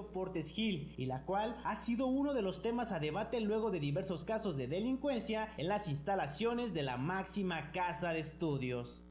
Emilio Portes Gil, y la cual ha sido uno de los temas a debate luego de diversos casos de delincuencia en las instalaciones de la máxima casa de estudios.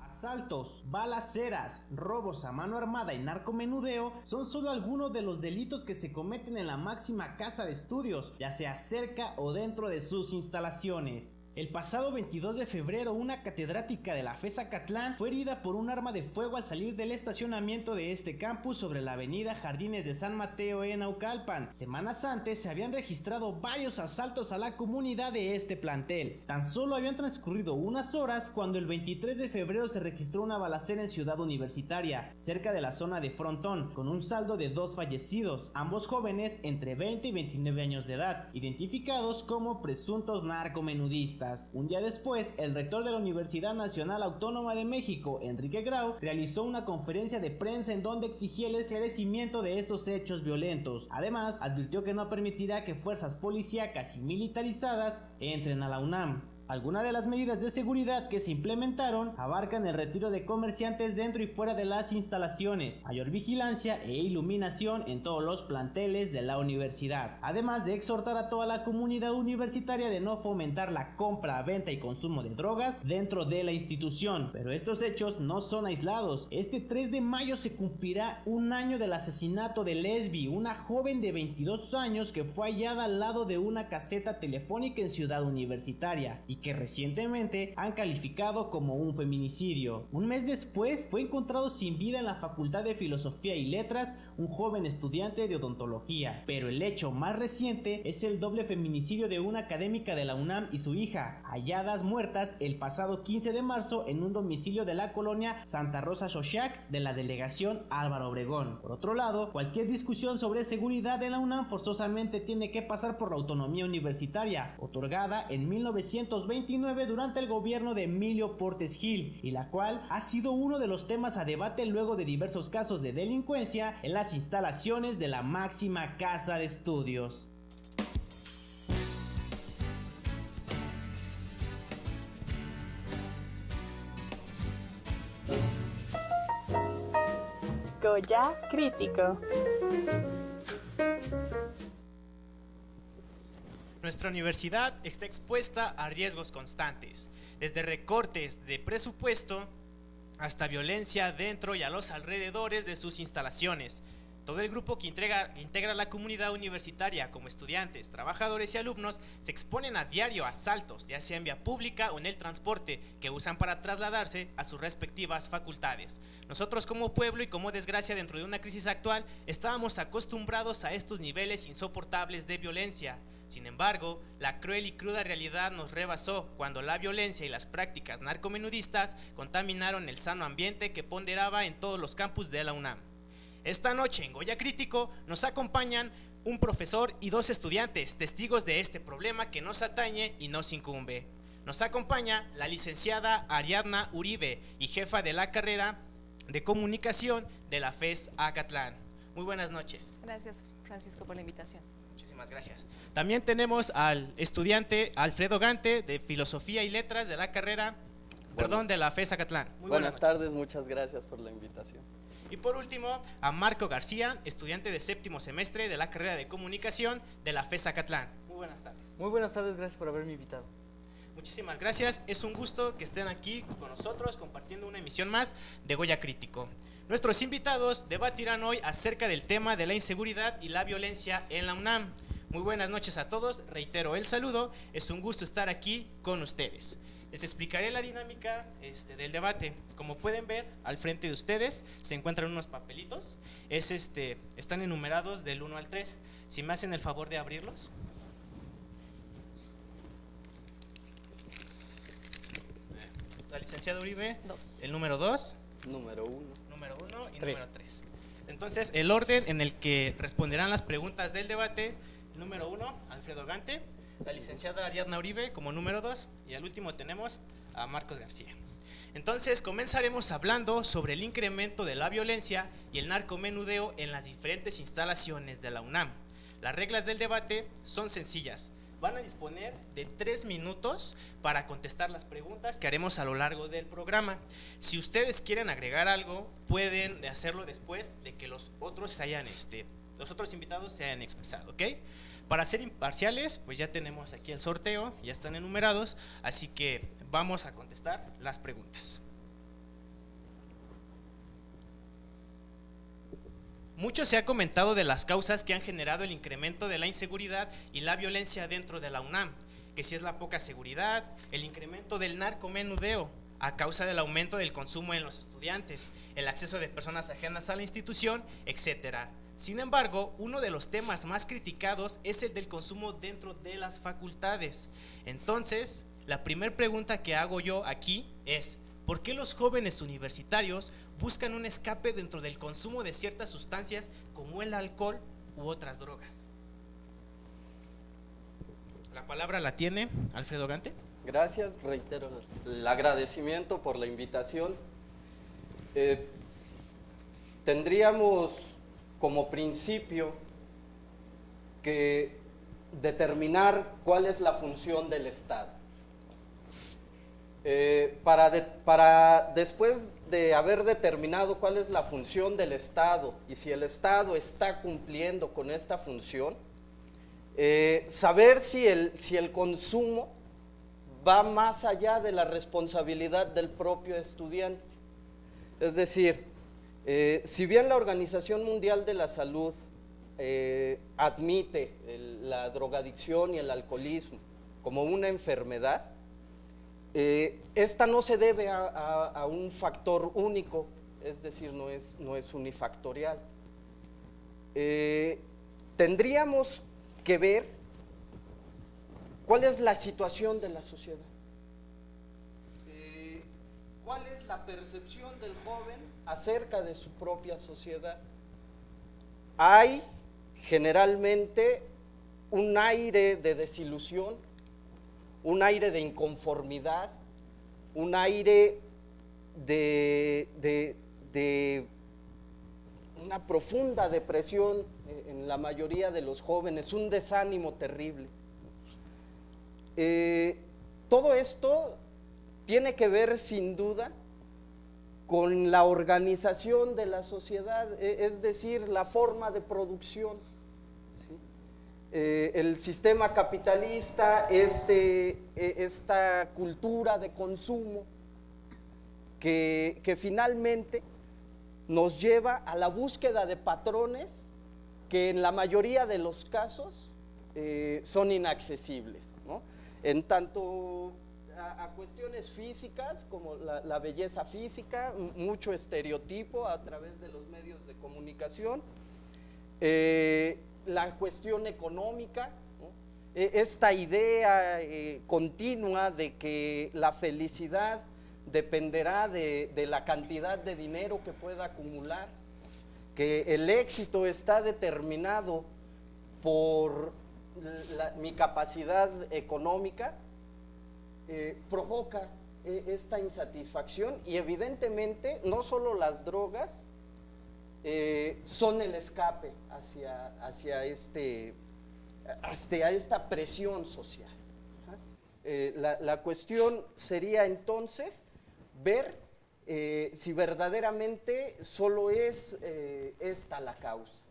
Asaltos, balaceras, robos a mano armada y narcomenudeo son solo algunos de los delitos que se cometen en la máxima casa de estudios, ya sea cerca o dentro de sus instalaciones. El pasado 22 de febrero, una catedrática de la FES Acatlán fue herida por un arma de fuego al salir del estacionamiento de este campus sobre la avenida Jardines de San Mateo en Naucalpan. Semanas antes se habían registrado varios asaltos a la comunidad de este plantel. Tan solo habían transcurrido unas horas cuando el 23 de febrero se registró una balacera en Ciudad Universitaria, cerca de la zona de Frontón, con un saldo de 2 fallecidos, ambos jóvenes entre 20 y 29 años de edad, identificados como presuntos narcomenudistas. Un día después, el rector de la Universidad Nacional Autónoma de México, Enrique Grau, realizó una conferencia de prensa en donde exigía el esclarecimiento de estos hechos violentos. Además, advirtió que no permitirá que fuerzas policíacas y militarizadas entren a la UNAM. Algunas de las medidas de seguridad que se implementaron abarcan el retiro de comerciantes dentro y fuera de las instalaciones, mayor vigilancia e iluminación en todos los planteles de la universidad, además de exhortar a toda la comunidad universitaria de no fomentar la compra, venta y consumo de drogas dentro de la institución. Pero estos hechos no son aislados. Este 3 de mayo se cumplirá un año del asesinato de Lesbi, una joven de 22 años que fue hallada al lado de una caseta telefónica en Ciudad Universitaria y que recientemente han calificado como un feminicidio. Un mes después fue encontrado sin vida en la Facultad de Filosofía y Letras un joven estudiante de odontología, pero el hecho más reciente es el doble feminicidio de una académica de la UNAM y su hija, halladas muertas el pasado 15 de marzo en un domicilio de la colonia Santa Rosa Xochac de la delegación Álvaro Obregón. Por otro lado, cualquier discusión sobre seguridad en la UNAM forzosamente tiene que pasar por la autonomía universitaria, otorgada en 1929 durante el gobierno de Emilio Portes Gil, y la cual ha sido uno de los temas a debate luego de diversos casos de delincuencia en las instalaciones de la máxima casa de estudios. Goya Crítico. Nuestra universidad está expuesta a riesgos constantes, desde recortes de presupuesto hasta violencia dentro y a los alrededores de sus instalaciones. Todo el grupo que integra la comunidad universitaria, como estudiantes, trabajadores y alumnos, se exponen a diario a asaltos, ya sea en vía pública o en el transporte que usan para trasladarse a sus respectivas facultades. Nosotros como pueblo y como desgracia dentro de una crisis actual, estábamos acostumbrados a estos niveles insoportables de violencia. Sin embargo, la cruel y cruda realidad nos rebasó cuando la violencia y las prácticas narcomenudistas contaminaron el sano ambiente que ponderaba en todos los campus de la UNAM. Esta noche en Goya Crítico nos acompañan un profesor y 2 estudiantes, testigos de este problema que nos atañe y nos incumbe. Nos acompaña la licenciada Ariadna Uribe y jefa de la carrera de comunicación de la FES Acatlán. Muy buenas noches. Gracias, Francisco, por la invitación. Muchísimas gracias. También tenemos al estudiante Alfredo Gante de Filosofía y Letras de la carrera, de la FES Acatlán. Muy buenas tardes, muchas gracias por la invitación. Y por último, a Marco García, estudiante de 7º semestre de la carrera de comunicación de la FES Acatlán. Muy buenas tardes. Muy buenas tardes, gracias por haberme invitado. Muchísimas gracias, es un gusto que estén aquí con nosotros compartiendo una emisión más de Goya Crítico. Nuestros invitados debatirán hoy acerca del tema de la inseguridad y la violencia en la UNAM. Muy buenas noches a todos, reitero el saludo, es un gusto estar aquí con ustedes. Les explicaré la dinámica del debate. Como pueden ver, al frente de ustedes se encuentran unos papelitos, están enumerados del 1 al 3. Si me hacen el favor de abrirlos. La licenciada Uribe, el número 2. Número 1. Número 1 y número 3. Entonces, el orden en el que responderán las preguntas del debate: número 1, Alfredo Gante, la licenciada Ariadna Uribe como número 2, y al último tenemos a Marcos García. Entonces, comenzaremos hablando sobre el incremento de la violencia y el narcomenudeo en las diferentes instalaciones de la UNAM. Las reglas del debate son sencillas. van a disponer de 3 minutos para contestar las preguntas que haremos a lo largo del programa. Si ustedes quieren agregar algo, pueden hacerlo después de que los otros invitados se hayan expresado, ¿ok? Para ser imparciales, pues ya tenemos aquí el sorteo, ya están enumerados, así que vamos a contestar las preguntas. Mucho se ha comentado de las causas que han generado el incremento de la inseguridad y la violencia dentro de la UNAM, que si es la poca seguridad, el incremento del narcomenudeo a causa del aumento del consumo en los estudiantes, el acceso de personas ajenas a la institución, etcétera. Sin embargo, uno de los temas más criticados es el del consumo dentro de las facultades. Entonces, la primera pregunta que hago yo aquí es: ¿por qué los jóvenes universitarios buscan un escape dentro del consumo de ciertas sustancias como el alcohol u otras drogas? La palabra la tiene Alfredo Gante. Gracias, reitero el agradecimiento por la invitación. Tendríamos como principio que determinar cuál es la función del Estado. Para después de haber determinado cuál es la función del Estado y si el Estado está cumpliendo con esta función, saber si el consumo va más allá de la responsabilidad del propio estudiante. Es decir, si bien la Organización Mundial de la Salud admite la drogadicción y el alcoholismo como una enfermedad, esta no se debe a un factor único, es decir, no es unifactorial. Tendríamos que ver cuál es la situación de la sociedad, cuál es la percepción del joven acerca de su propia sociedad. Hay generalmente un aire de desilusión, un aire de inconformidad, un aire de una profunda depresión en la mayoría de los jóvenes, un desánimo terrible. Todo esto tiene que ver sin duda con la organización de la sociedad, es decir, la forma de producción, ¿sí? El sistema capitalista, esta cultura de consumo que finalmente nos lleva a la búsqueda de patrones que en la mayoría de los casos son inaccesibles, ¿no? En tanto a cuestiones físicas como la belleza física, mucho estereotipo a través de los medios de comunicación, la cuestión económica, ¿no? Esta idea continua de que la felicidad dependerá de la cantidad de dinero que pueda acumular, que el éxito está determinado por mi capacidad económica, provoca esta insatisfacción y evidentemente no solo las drogas son el escape hacia esta presión social. La cuestión sería entonces ver si verdaderamente solo es esta la causa.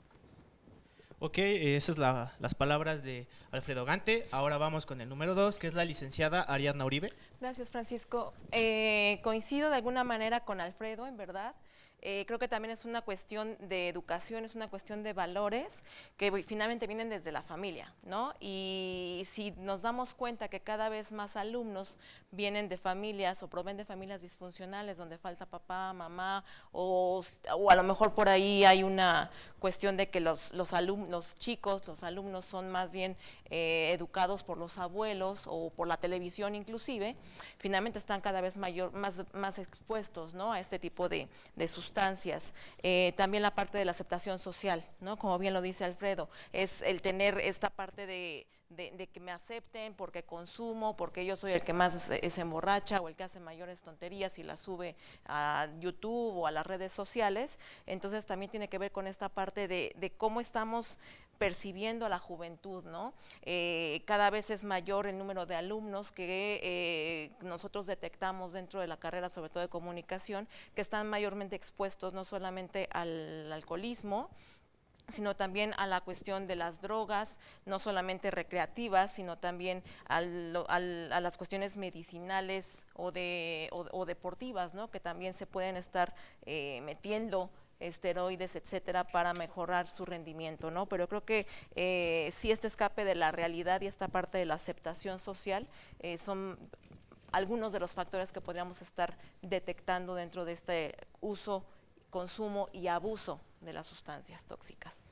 Ok, esas son las palabras de Alfredo Gante. Ahora vamos con el número 2, que es la licenciada Ariadna Uribe. Gracias, Francisco. Coincido de alguna manera con Alfredo, en verdad. Creo que también es una cuestión de educación, es una cuestión de valores que finalmente vienen desde la familia, ¿no? Y si nos damos cuenta que cada vez más alumnos vienen de familias o provienen de familias disfuncionales donde falta papá, mamá, o a lo mejor por ahí hay una cuestión de que los alumnos son más bien educados por los abuelos o por la televisión inclusive, finalmente están cada vez más expuestos, ¿no?, a este tipo de sustancias. También la parte de la aceptación social, ¿no?, como bien lo dice Alfredo, es el tener esta parte de que me acepten porque consumo, porque yo soy el que más se emborracha o el que hace mayores tonterías y las sube a YouTube o a las redes sociales. Entonces también tiene que ver con esta parte de cómo estamos percibiendo a la juventud, ¿no? Cada vez es mayor el número de alumnos que nosotros detectamos dentro de la carrera, sobre todo de comunicación, que están mayormente expuestos no solamente al alcoholismo, sino también a la cuestión de las drogas, no solamente recreativas, sino también a las cuestiones medicinales o deportivas, ¿no? Que también se pueden estar metiendo esteroides, etcétera, para mejorar su rendimiento, ¿no? Pero creo que sí, este escape de la realidad y esta parte de la aceptación social son algunos de los factores que podríamos estar detectando dentro de este uso, consumo y abuso de las sustancias tóxicas.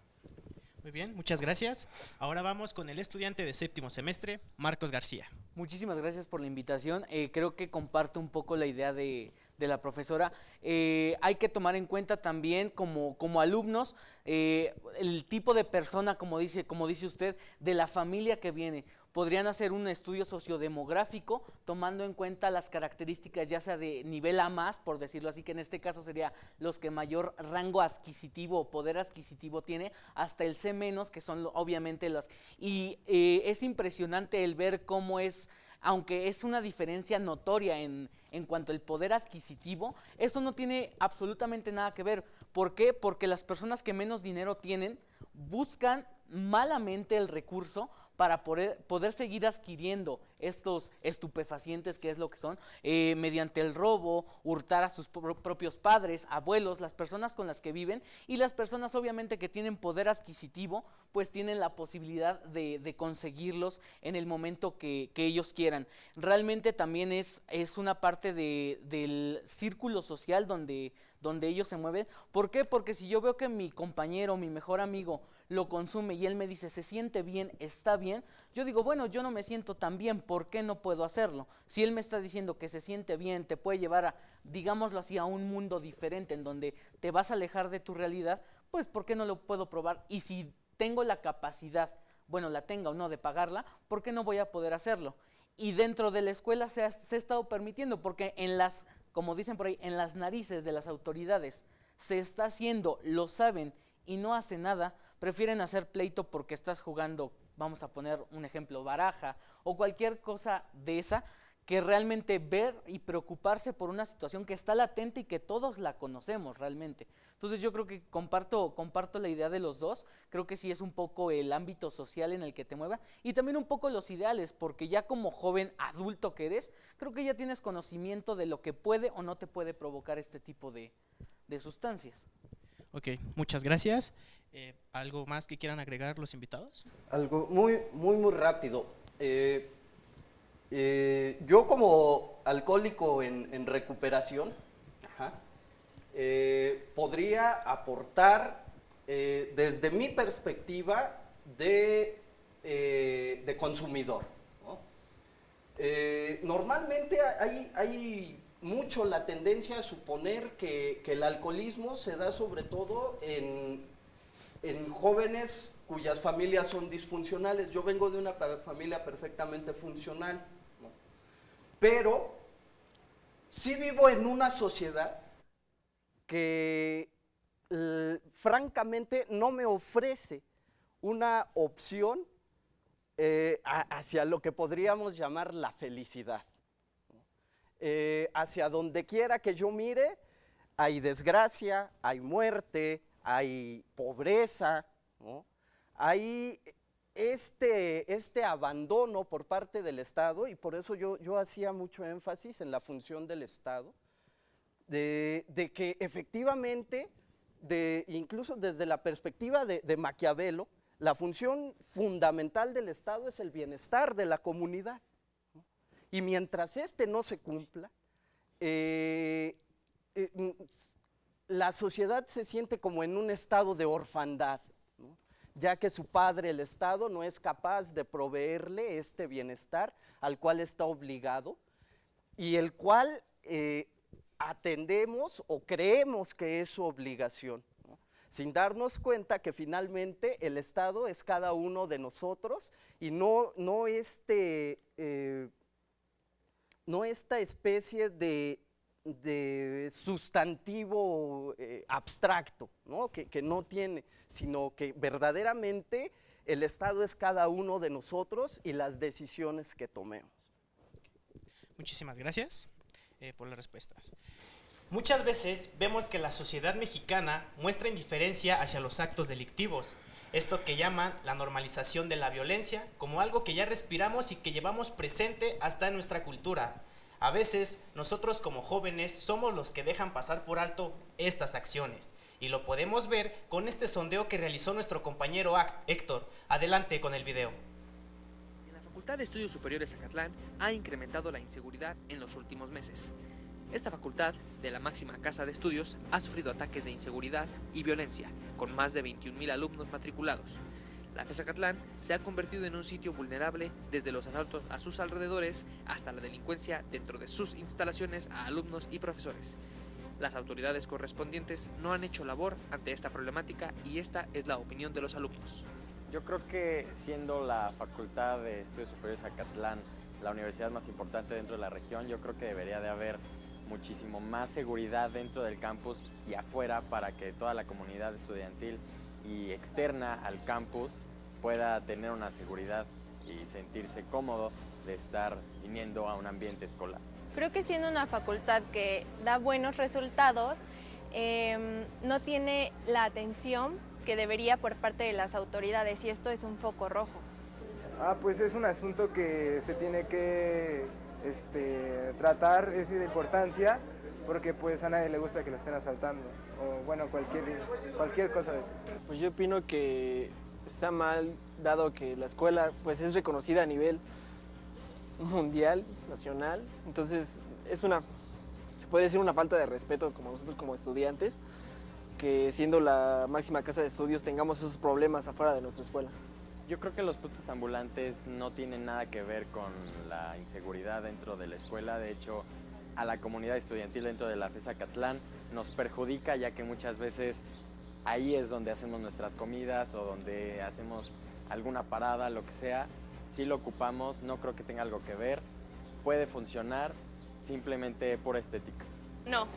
Muy bien, muchas gracias. Ahora vamos con el estudiante de séptimo semestre, Marcos García. Muchísimas gracias por la invitación. Creo que comparto un poco la idea de la profesora. Hay que tomar en cuenta también como alumnos el tipo de persona, como dice usted, de la familia que viene. Podrían hacer un estudio sociodemográfico tomando en cuenta las características ya sea de nivel A más, por decirlo así, que en este caso sería los que mayor rango adquisitivo o poder adquisitivo tiene, hasta el C menos, que son obviamente las... Y es impresionante el ver cómo es, aunque es una diferencia notoria en cuanto al poder adquisitivo, esto no tiene absolutamente nada que ver. ¿Por qué? Porque las personas que menos dinero tienen buscan malamente el recurso para poder seguir adquiriendo estos estupefacientes, que es lo que son, mediante el robo, hurtar a sus propios padres, abuelos, las personas con las que viven, y las personas obviamente que tienen poder adquisitivo, pues tienen la posibilidad de conseguirlos en el momento que ellos quieran. Realmente también es una parte del círculo social donde ellos se mueven. ¿Por qué? Porque si yo veo que mi compañero, mi mejor amigo, lo consume y él me dice, se siente bien, está bien, yo digo, bueno, yo no me siento tan bien, ¿por qué no puedo hacerlo? Si él me está diciendo que se siente bien, te puede llevar a, digámoslo así, a un mundo diferente en donde te vas a alejar de tu realidad, pues ¿por qué no lo puedo probar? Y si tengo la capacidad, bueno, la tenga o no de pagarla, ¿por qué no voy a poder hacerlo? Y dentro de la escuela se ha estado permitiendo, porque como dicen por ahí, en las narices de las autoridades se está haciendo, lo saben y no hacen nada, prefieren hacer pleito porque estás jugando, vamos a poner un ejemplo, baraja o cualquier cosa de esa, que realmente ver y preocuparse por una situación que está latente y que todos la conocemos realmente. Entonces yo creo que comparto la idea de los dos, creo que sí es un poco el ámbito social en el que te mueva y también un poco los ideales, porque ya como joven adulto que eres, creo que ya tienes conocimiento de lo que puede o no te puede provocar este tipo de sustancias. Ok, muchas gracias. ¿Algo más que quieran agregar los invitados? Algo muy rápido. Yo como alcohólico en recuperación, podría aportar desde mi perspectiva de consumidor, ¿no? Normalmente hay mucho la tendencia a suponer que el alcoholismo se da sobre todo en jóvenes cuyas familias son disfuncionales. Yo vengo de una familia perfectamente funcional, ¿no? Pero sí vivo en una sociedad que francamente no me ofrece una opción hacia lo que podríamos llamar la felicidad. Hacia donde quiera que yo mire, hay desgracia, hay muerte, hay pobreza, ¿no? Hay este abandono por parte del Estado, y por eso yo hacía mucho énfasis en la función del Estado, de que efectivamente, incluso desde la perspectiva de Maquiavelo, la función fundamental del Estado es el bienestar de la comunidad, ¿no? Y mientras no se cumpla, la sociedad se siente como en un estado de orfandad, ¿no? Ya que su padre, el Estado, no es capaz de proveerle este bienestar al cual está obligado y el cual atendemos o creemos que es su obligación, ¿no? Sin darnos cuenta que finalmente el Estado es cada uno de nosotros y no esta especie de de sustantivo abstracto, ¿no? Que no tiene, sino que verdaderamente el Estado es cada uno de nosotros y las decisiones que tomemos. Muchísimas gracias por las respuestas. Muchas veces vemos que la sociedad mexicana muestra indiferencia hacia los actos delictivos. Esto que llaman la normalización de la violencia como algo que ya respiramos y que llevamos presente hasta en nuestra cultura. A veces, nosotros como jóvenes somos los que dejan pasar por alto estas acciones. Y lo podemos ver con este sondeo que realizó nuestro compañero Héctor. Adelante con el video. En la Facultad de Estudios Superiores Acatlán ha incrementado la inseguridad en los últimos meses. Esta facultad, de la máxima casa de estudios, ha sufrido ataques de inseguridad y violencia, con más de 21,000 alumnos matriculados. La FES Acatlán se ha convertido en un sitio vulnerable desde los asaltos a sus alrededores hasta la delincuencia dentro de sus instalaciones a alumnos y profesores. Las autoridades correspondientes no han hecho labor ante esta problemática y esta es la opinión de los alumnos. Yo creo que siendo la Facultad de Estudios Superiores Acatlán la universidad más importante dentro de la región, yo creo que debería de haber muchísimo más seguridad dentro del campus y afuera para que toda la comunidad estudiantil y externa al campus pueda tener una seguridad y sentirse cómodo de estar viniendo a un ambiente escolar. Creo que siendo una facultad que da buenos resultados, no tiene la atención que debería por parte de las autoridades y esto es un foco rojo. Pues es un asunto que se tiene que tratar, es de importancia, porque pues a nadie le gusta que lo estén asaltando, o bueno, cualquier cosa de eso. Pues yo opino que está mal, dado que la escuela pues es reconocida a nivel mundial, nacional, entonces se puede decir una falta de respeto como nosotros como estudiantes, que siendo la máxima casa de estudios tengamos esos problemas afuera de nuestra escuela. Yo creo que los puestos ambulantes no tienen nada que ver con la inseguridad dentro de la escuela. De hecho, a la comunidad estudiantil dentro de la FES Acatlán nos perjudica, ya que muchas veces ahí es donde hacemos nuestras comidas o donde hacemos alguna parada, lo que sea. Si lo ocupamos, no creo que tenga algo que ver. Puede funcionar simplemente por estética. No,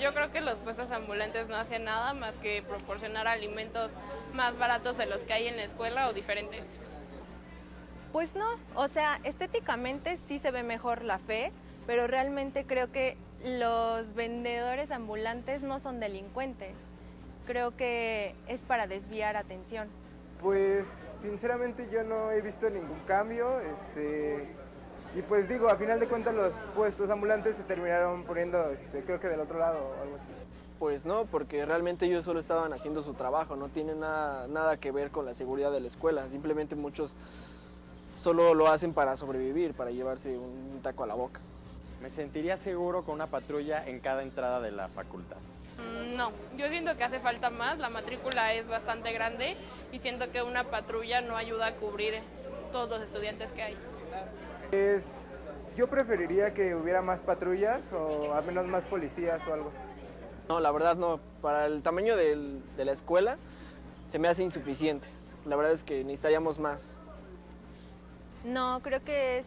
yo creo que los puestos ambulantes no hacen nada más que proporcionar alimentos más baratos de los que hay en la escuela o diferentes. Pues no, o sea, estéticamente sí se ve mejor la FES, pero realmente creo que los vendedores ambulantes no son delincuentes. Creo que es para desviar atención. Pues sinceramente yo no he visto ningún cambio, y pues digo, a final de cuentas los puestos ambulantes se terminaron poniendo, creo que del otro lado o algo así. Pues no, porque realmente ellos solo estaban haciendo su trabajo, no tiene nada que ver con la seguridad de la escuela, simplemente muchos solo lo hacen para sobrevivir, para llevarse un taco a la boca. Me sentiría seguro con una patrulla en cada entrada de la facultad. No, yo siento que hace falta más, la matrícula es bastante grande y siento que una patrulla no ayuda a cubrir todos los estudiantes que hay. Yo preferiría que hubiera más patrullas o al menos más policías o algo así. No, la verdad no, para el tamaño de la escuela se me hace insuficiente, la verdad es que necesitaríamos más. No, creo que es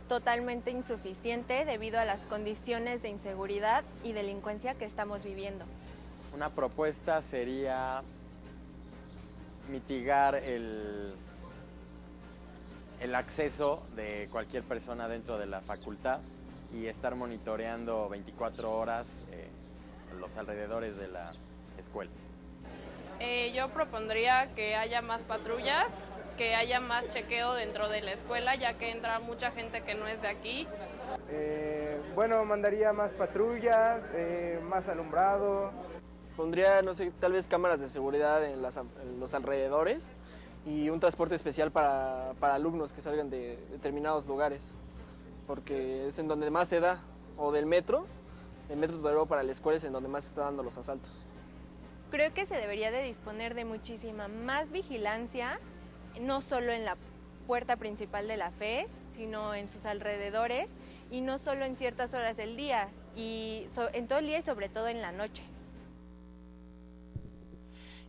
totalmente insuficiente debido a las condiciones de inseguridad y delincuencia que estamos viviendo. Una propuesta sería mitigar el acceso de cualquier persona dentro de la facultad y estar monitoreando 24 horas los alrededores de la escuela. Yo propondría que haya más patrullas, que haya más chequeo dentro de la escuela, ya que entra mucha gente que no es de aquí. Bueno, mandaría más patrullas, más alumbrado. Pondría, no sé, tal vez cámaras de seguridad en los alrededores y un transporte especial para alumnos que salgan de determinados lugares, porque es en donde más se da, o el metro luego para la escuela es en donde más se están dando los asaltos. Creo que se debería de disponer de muchísima más vigilancia, no solo en la puerta principal de la FES, sino en sus alrededores, y no solo en ciertas horas del día, y en todo el día y sobre todo en la noche.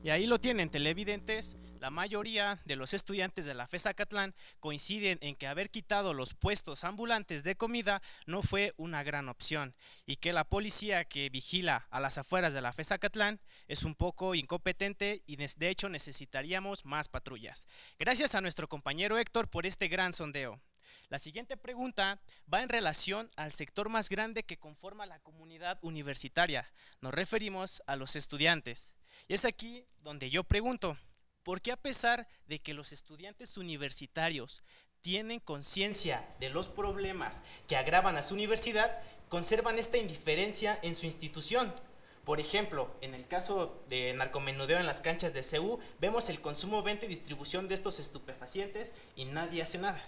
Y ahí lo tienen, televidentes, la mayoría de los estudiantes de la FES Acatlán coinciden en que haber quitado los puestos ambulantes de comida no fue una gran opción y que la policía que vigila a las afueras de la FES Acatlán es un poco incompetente y de hecho necesitaríamos más patrullas. Gracias a nuestro compañero Héctor por este gran sondeo. La siguiente pregunta va en relación al sector más grande que conforma la comunidad universitaria. Nos referimos a los estudiantes. Y es aquí donde yo pregunto, ¿por qué a pesar de que los estudiantes universitarios tienen conciencia de los problemas que agravan a su universidad, conservan esta indiferencia en su institución? Por ejemplo, en el caso de narcomenudeo en las canchas de CU, vemos el consumo, venta y distribución de estos estupefacientes y nadie hace nada.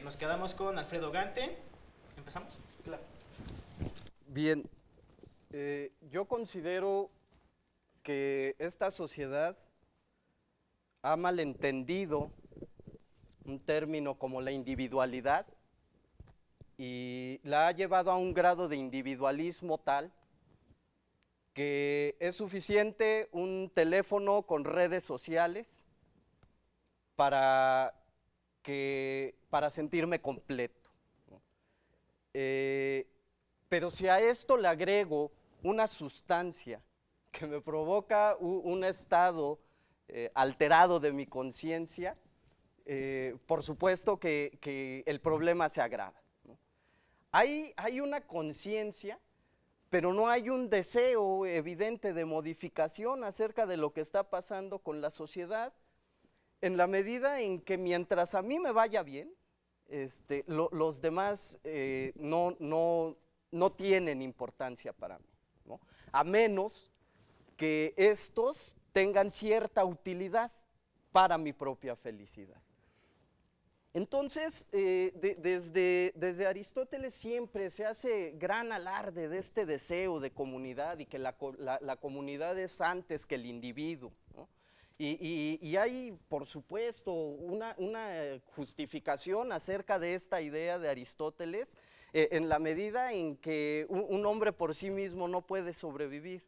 Nos quedamos con Alfredo Gante. ¿Empezamos? Claro. Bien, yo considero que esta sociedad ha malentendido un término como la individualidad y la ha llevado a un grado de individualismo tal que es suficiente un teléfono con redes sociales para sentirme completo. Pero si a esto le agrego una sustancia que me provoca un estado alterado de mi conciencia, por supuesto que el problema se agrava, ¿no? Hay una conciencia, pero no hay un deseo evidente de modificación acerca de lo que está pasando con la sociedad, en la medida en que mientras a mí me vaya bien, los demás no tienen importancia para mí, ¿no? A menos que estos tengan cierta utilidad para mi propia felicidad. Entonces, desde Aristóteles siempre se hace gran alarde de este deseo de comunidad y que la comunidad es antes que el individuo, ¿no? Y hay, por supuesto, una justificación acerca de esta idea de Aristóteles en la medida en que un hombre por sí mismo no puede sobrevivir.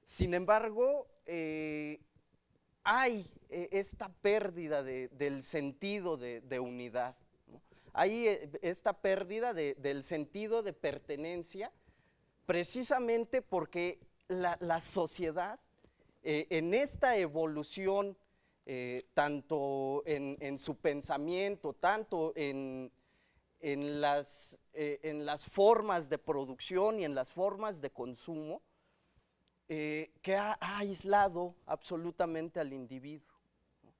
Sin embargo, hay esta pérdida del sentido de unidad, ¿no? Hay esta pérdida del sentido de pertenencia precisamente porque la sociedad en esta evolución, tanto en su pensamiento, tanto en las formas de producción y en las formas de consumo, que ha aislado absolutamente al individuo, ¿no?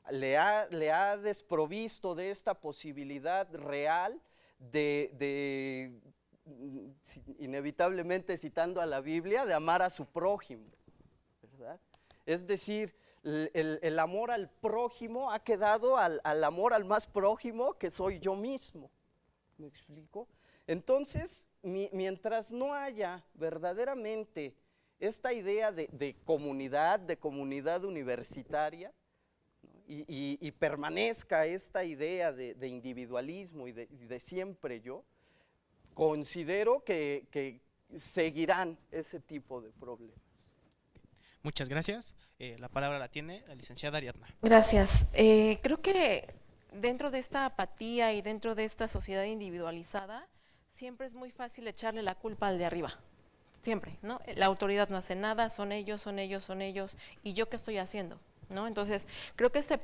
Le ha desprovisto de esta posibilidad real inevitablemente citando a la Biblia, de amar a su prójimo, ¿verdad? Es decir, el amor al prójimo ha quedado al amor al más prójimo, que soy yo mismo. ¿Me explico? Entonces, mientras no haya verdaderamente esta idea de comunidad universitaria, ¿no? y permanezca esta idea de individualismo y de siempre yo, considero que seguirán ese tipo de problemas. Muchas gracias. La palabra la tiene la licenciada Ariadna. Gracias. Creo que dentro de esta apatía y dentro de esta sociedad individualizada, siempre es muy fácil echarle la culpa al de arriba. Siempre, ¿no? La autoridad no hace nada, son ellos, ¿y yo qué estoy haciendo? ¿No? Entonces, creo que este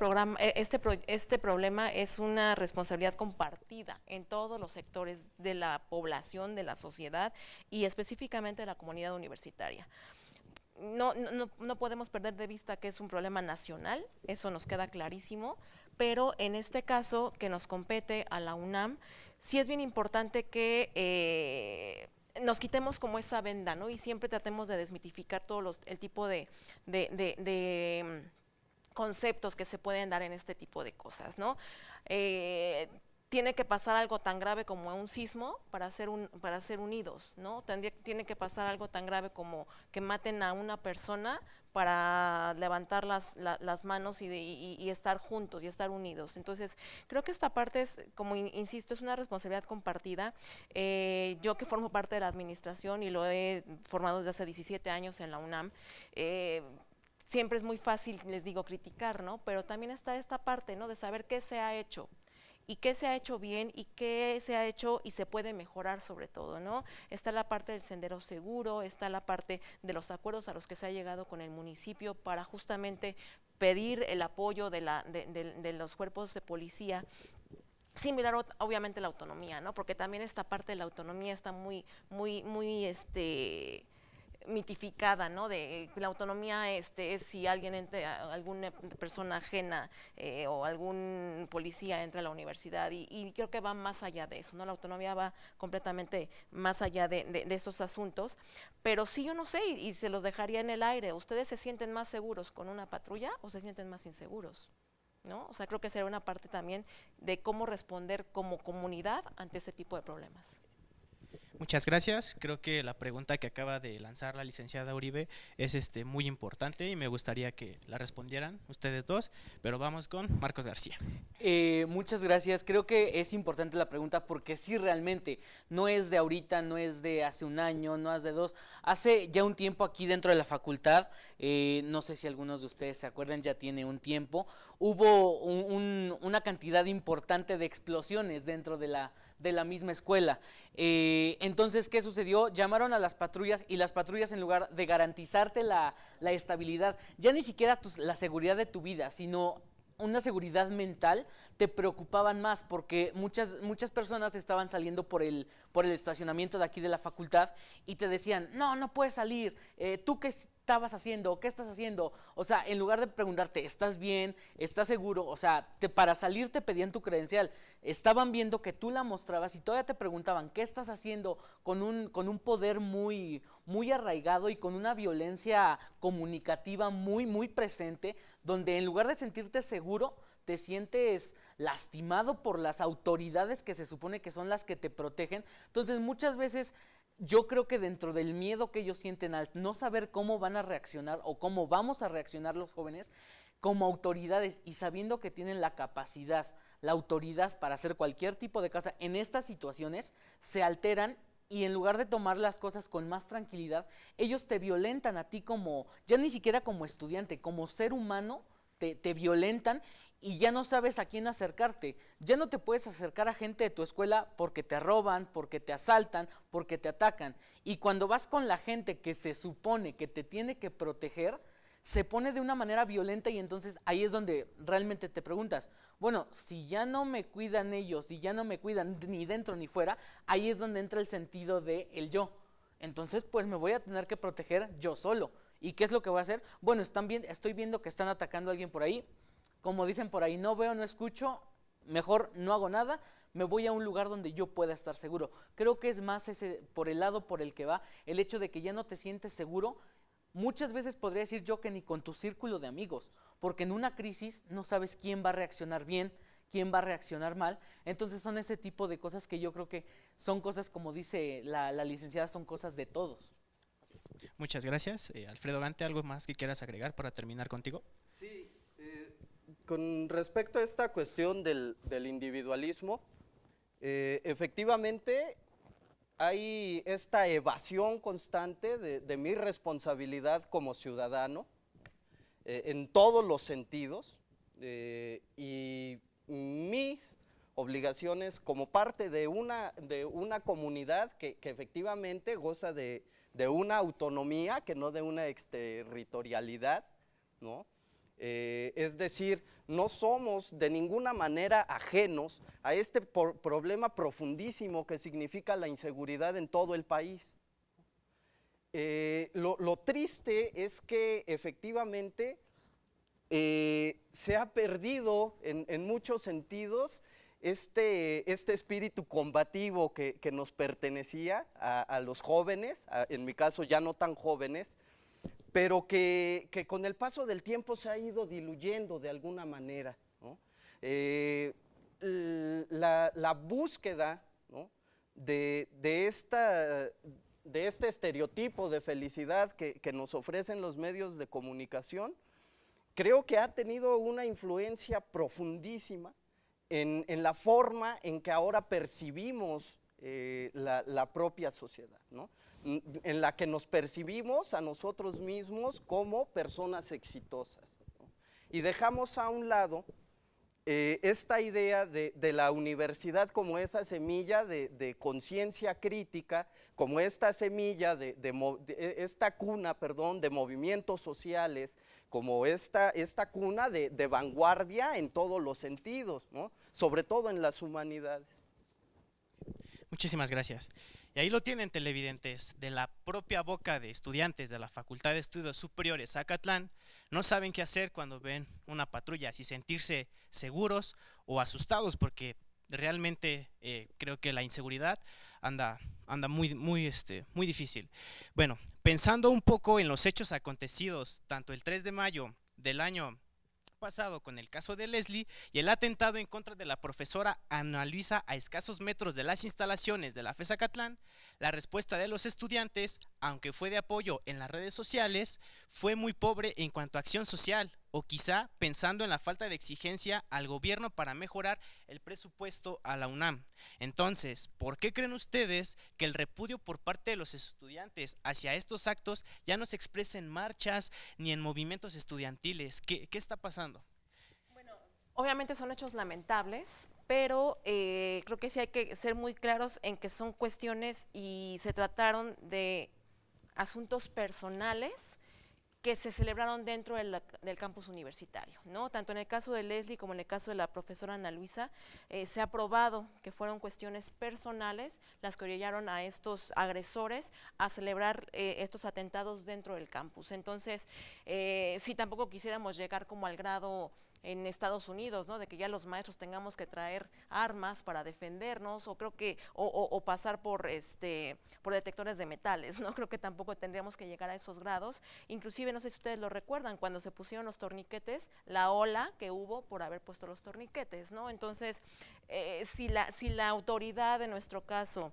problema es una responsabilidad compartida en todos los sectores de la población, de la sociedad y específicamente de la comunidad universitaria. No podemos perder de vista que es un problema nacional, eso nos queda clarísimo, pero en este caso que nos compete a la UNAM, sí es bien importante que nos quitemos como esa venda, ¿no? Y siempre tratemos de desmitificar el tipo de conceptos que se pueden dar en este tipo de cosas, ¿no? Tiene que pasar algo tan grave como un sismo para ser unidos, ¿no? Tiene que pasar algo tan grave como que maten a una persona para levantar las manos y estar juntos y estar unidos. Entonces, creo que esta parte es, como insisto, es una responsabilidad compartida. Yo que formo parte de la administración y lo he formado desde hace 17 años en la UNAM, siempre es muy fácil, les digo, criticar, ¿no? Pero también está esta parte, ¿no? De saber qué se ha hecho y qué se ha hecho bien y qué se ha hecho y se puede mejorar sobre todo, ¿no? Está la parte del sendero seguro, está la parte de los acuerdos a los que se ha llegado con el municipio para justamente pedir el apoyo de los cuerpos de policía. Similar obviamente la autonomía, ¿no? Porque también esta parte de la autonomía está muy mitificada, ¿no? De la autonomía es si alguien alguna persona ajena o algún policía entra a la universidad y creo que va más allá de eso, ¿no? La autonomía va completamente más allá de esos asuntos, pero sí yo no sé y se los dejaría en el aire. ¿Ustedes se sienten más seguros con una patrulla o se sienten más inseguros? ¿No? O sea, creo que será una parte también de cómo responder como comunidad ante ese tipo de problemas. Muchas gracias. Creo que la pregunta que acaba de lanzar la licenciada Uribe es muy importante y me gustaría que la respondieran ustedes dos, pero vamos con Marcos García. Muchas gracias. Creo que es importante la pregunta porque sí, realmente no es de ahorita, no es de hace un año, no es de dos. Hace ya un tiempo aquí dentro de la facultad, no sé si algunos de ustedes se acuerdan, ya tiene un tiempo, hubo una cantidad importante de explosiones dentro de la misma escuela. Entonces, ¿qué sucedió? Llamaron a las patrullas y las patrullas, en lugar de garantizarte la estabilidad, ya ni siquiera la seguridad de tu vida, sino una seguridad mental, te preocupaban más porque muchas personas estaban saliendo por el estacionamiento de aquí de la facultad y te decían, no puedes salir, ¿tú qué estabas haciendo? ¿Qué estás haciendo? O sea, en lugar de preguntarte, ¿estás bien? ¿Estás seguro? O sea, para salir te pedían tu credencial, estaban viendo que tú la mostrabas y todavía te preguntaban, ¿qué estás haciendo? Con un poder muy arraigado y con una violencia comunicativa muy presente, donde en lugar de sentirte seguro, te sientes lastimado por las autoridades que se supone que son las que te protegen. Entonces, muchas veces yo creo que dentro del miedo que ellos sienten al no saber cómo van a reaccionar o cómo vamos a reaccionar los jóvenes como autoridades y sabiendo que tienen la capacidad, la autoridad para hacer cualquier tipo de cosa en estas situaciones, se alteran y en lugar de tomar las cosas con más tranquilidad, ellos te violentan a ti como, ya ni siquiera como estudiante, como ser humano, te violentan y ya no sabes a quién acercarte. Ya no te puedes acercar a gente de tu escuela porque te roban, porque te asaltan, porque te atacan. Y cuando vas con la gente que se supone que te tiene que proteger, se pone de una manera violenta y entonces ahí es donde realmente te preguntas, bueno, si ya no me cuidan ellos, si ya no me cuidan ni dentro ni fuera, ahí es donde entra el sentido de el yo. Entonces, pues me voy a tener que proteger yo solo. ¿Y qué es lo que voy a hacer? Bueno, estoy viendo que están atacando a alguien por ahí. Como dicen por ahí, no veo, no escucho, mejor no hago nada, me voy a un lugar donde yo pueda estar seguro. Creo que es más por el lado por el que va, el hecho de que ya no te sientes seguro. Muchas veces podría decir yo que ni con tu círculo de amigos, porque en una crisis no sabes quién va a reaccionar bien, quién va a reaccionar mal. Entonces son ese tipo de cosas que yo creo que son cosas, como dice la licenciada, son cosas de todos. Muchas gracias. Alfredo Gante, ¿algo más que quieras agregar para terminar contigo? Sí, con respecto a esta cuestión del individualismo, efectivamente hay esta evasión constante de mi responsabilidad como ciudadano en todos los sentidos y mis obligaciones como parte de una comunidad que efectivamente goza de una autonomía, que no de una exterritorialidad, ¿no? Es decir, no somos de ninguna manera ajenos a este problema profundísimo que significa la inseguridad en todo el país. Lo triste es que efectivamente se ha perdido en muchos sentidos este espíritu combativo que nos pertenecía a los jóvenes, en mi caso ya no tan jóvenes, pero que con el paso del tiempo se ha ido diluyendo de alguna manera, ¿no? La búsqueda, ¿no?, de este estereotipo de felicidad que nos ofrecen los medios de comunicación, creo que ha tenido una influencia profundísima en la forma en que ahora percibimos la propia sociedad, ¿no? En la que nos percibimos a nosotros mismos como personas exitosas, ¿no? Y dejamos a un lado esta idea de la universidad como esa semilla de conciencia crítica, como esta semilla esta cuna, perdón, de movimientos sociales, como esta cuna de vanguardia en todos los sentidos, ¿no? Sobre todo en las humanidades. Muchísimas gracias. Y ahí lo tienen, televidentes, de la propia boca de estudiantes de la Facultad de Estudios Superiores Zacatlán. No saben qué hacer cuando ven una patrulla, si sentirse seguros o asustados, porque realmente creo que la inseguridad anda muy difícil. Bueno, pensando un poco en los hechos acontecidos tanto el 3 de mayo del año pasado con el caso de Leslie y el atentado en contra de la profesora Ana Luisa a escasos metros de las instalaciones de la FES Zacatlán, la respuesta de los estudiantes, aunque fue de apoyo en las redes sociales, fue muy pobre en cuanto a acción social, o quizá pensando en la falta de exigencia al gobierno para mejorar el presupuesto a la UNAM. Entonces, ¿por qué creen ustedes que el repudio por parte de los estudiantes hacia estos actos ya no se expresa en marchas ni en movimientos estudiantiles? ¿Qué está pasando? Obviamente son hechos lamentables, pero creo que sí hay que ser muy claros en que son cuestiones y se trataron de asuntos personales que se celebraron dentro del campus universitario, ¿no? Tanto en el caso de Leslie como en el caso de la profesora Ana Luisa, se ha probado que fueron cuestiones personales las que orillaron a estos agresores a celebrar estos atentados dentro del campus. Entonces, sí, tampoco quisiéramos llegar como al grado en Estados Unidos, ¿no? De que ya los maestros tengamos que traer armas para defendernos, o creo que, o pasar por detectores de metales, ¿no? Creo que tampoco tendríamos que llegar a esos grados. Inclusive, no sé si ustedes lo recuerdan, cuando se pusieron los torniquetes, la ola que hubo por haber puesto los torniquetes, ¿no? Entonces, si la autoridad, en nuestro caso,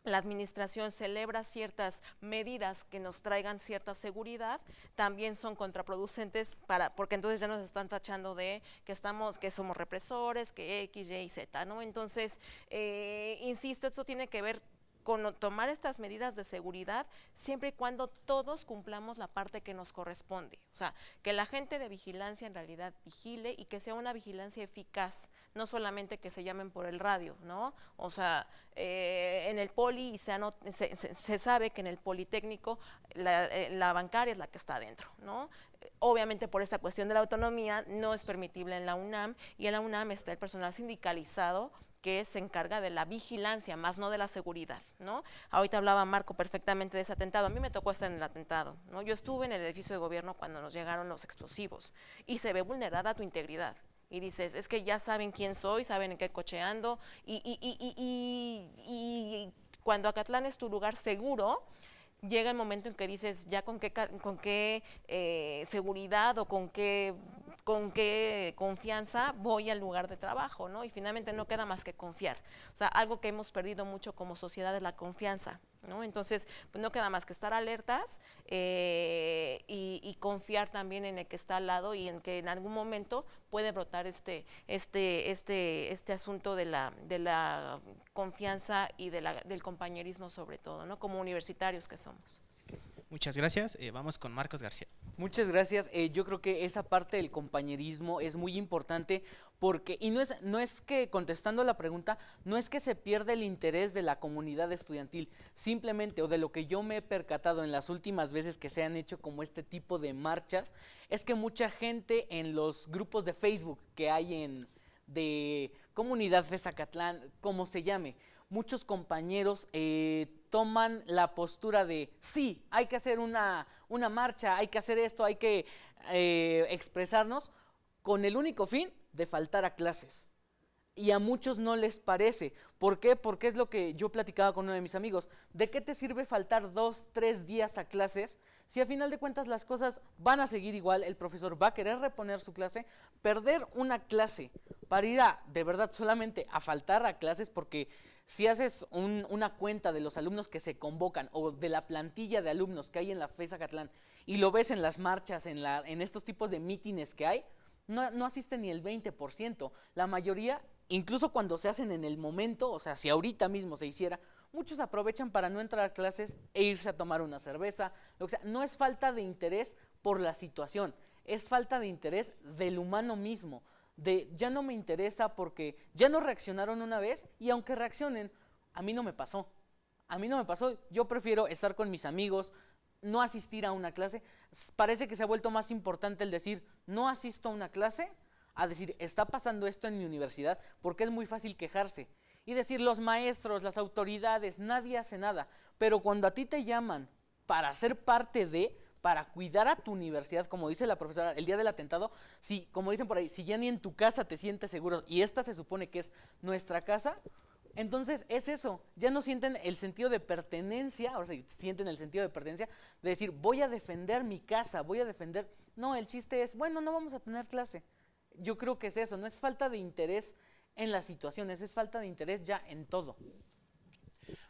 la administración celebra ciertas medidas que nos traigan cierta seguridad, también son contraproducentes porque entonces ya nos están tachando de que somos represores, que X, Y y Z, ¿no? Entonces, insisto, esto tiene que ver con tomar estas medidas de seguridad siempre y cuando todos cumplamos la parte que nos corresponde. O sea, que la gente de vigilancia en realidad vigile y que sea una vigilancia eficaz, no solamente que se llamen por el radio, ¿no? O sea, en el poli se sabe que en el Politécnico la bancaria es la que está adentro, ¿no? Obviamente por esta cuestión de la autonomía no es permitible en la UNAM, y en la UNAM está el personal sindicalizado que se encarga de la vigilancia, más no de la seguridad, ¿no? Ahorita hablaba Marco perfectamente de ese atentado. A mí me tocó estar en el atentado, ¿no? Yo estuve en el edificio de gobierno cuando nos llegaron los explosivos y se ve vulnerada tu integridad. Y dices, es que ya saben quién soy, saben en qué coche ando, y cuando Acatlán es tu lugar seguro, llega el momento en que dices, ya con qué seguridad o con qué confianza voy al lugar de trabajo, ¿no? Y finalmente no queda más que confiar. O sea, algo que hemos perdido mucho como sociedad es la confianza, ¿no? Entonces, pues no queda más que estar alertas y confiar también en el que está al lado, y en que en algún momento puede brotar este asunto de la confianza y del compañerismo, sobre todo, ¿no? Como universitarios que somos. Muchas gracias. Vamos con Marcos García. Muchas gracias. Yo creo que esa parte del compañerismo es muy importante porque, y no es que, contestando la pregunta, no es que se pierda el interés de la comunidad estudiantil, simplemente, o de lo que yo me he percatado en las últimas veces que se han hecho como este tipo de marchas, es que mucha gente en los grupos de Facebook que hay de Comunidad FES Zacatlán, como se llame, muchos compañeros toman la postura de sí, hay que hacer una marcha, hay que hacer esto, hay que expresarnos con el único fin de faltar a clases. Y a muchos no les parece. ¿Por qué? Porque es lo que yo platicaba con uno de mis amigos. ¿De qué te sirve faltar 2, 3 días a clases si a final de cuentas las cosas van a seguir igual? El profesor va a querer reponer su clase. Perder una clase para ir de verdad solamente a faltar a clases, porque si haces una cuenta de los alumnos que se convocan o de la plantilla de alumnos que hay en la FES Zacatlán y lo ves en las marchas, en estos tipos de mítines que hay, no asiste ni el 20%. La mayoría incluso cuando se hacen en el momento, o sea, si ahorita mismo se hiciera, muchos aprovechan para no entrar a clases e irse a tomar una cerveza, lo que sea. No es falta de interés por la situación, es falta de interés del humano mismo, de ya no me interesa porque ya no reaccionaron una vez y aunque reaccionen, a mí no me pasó. A mí no me pasó, yo prefiero estar con mis amigos, no asistir a una clase. Parece que se ha vuelto más importante el decir no asisto a una clase a decir está pasando esto en mi universidad, porque es muy fácil quejarse y decir los maestros, las autoridades, nadie hace nada. Pero cuando a ti te llaman para ser parte de, para cuidar a tu universidad, como dice la profesora, el día del atentado, si, como dicen por ahí, si ya ni en tu casa te sientes seguro y esta se supone que es nuestra casa, entonces es eso, ya no sienten el sentido de pertenencia, ahora sí sienten el sentido de pertenencia, de decir voy a defender mi casa, voy a defender, no, el chiste es, bueno, no vamos a tener clase. Yo creo que es eso, no es falta de interés en las situaciones, es falta de interés ya en todo.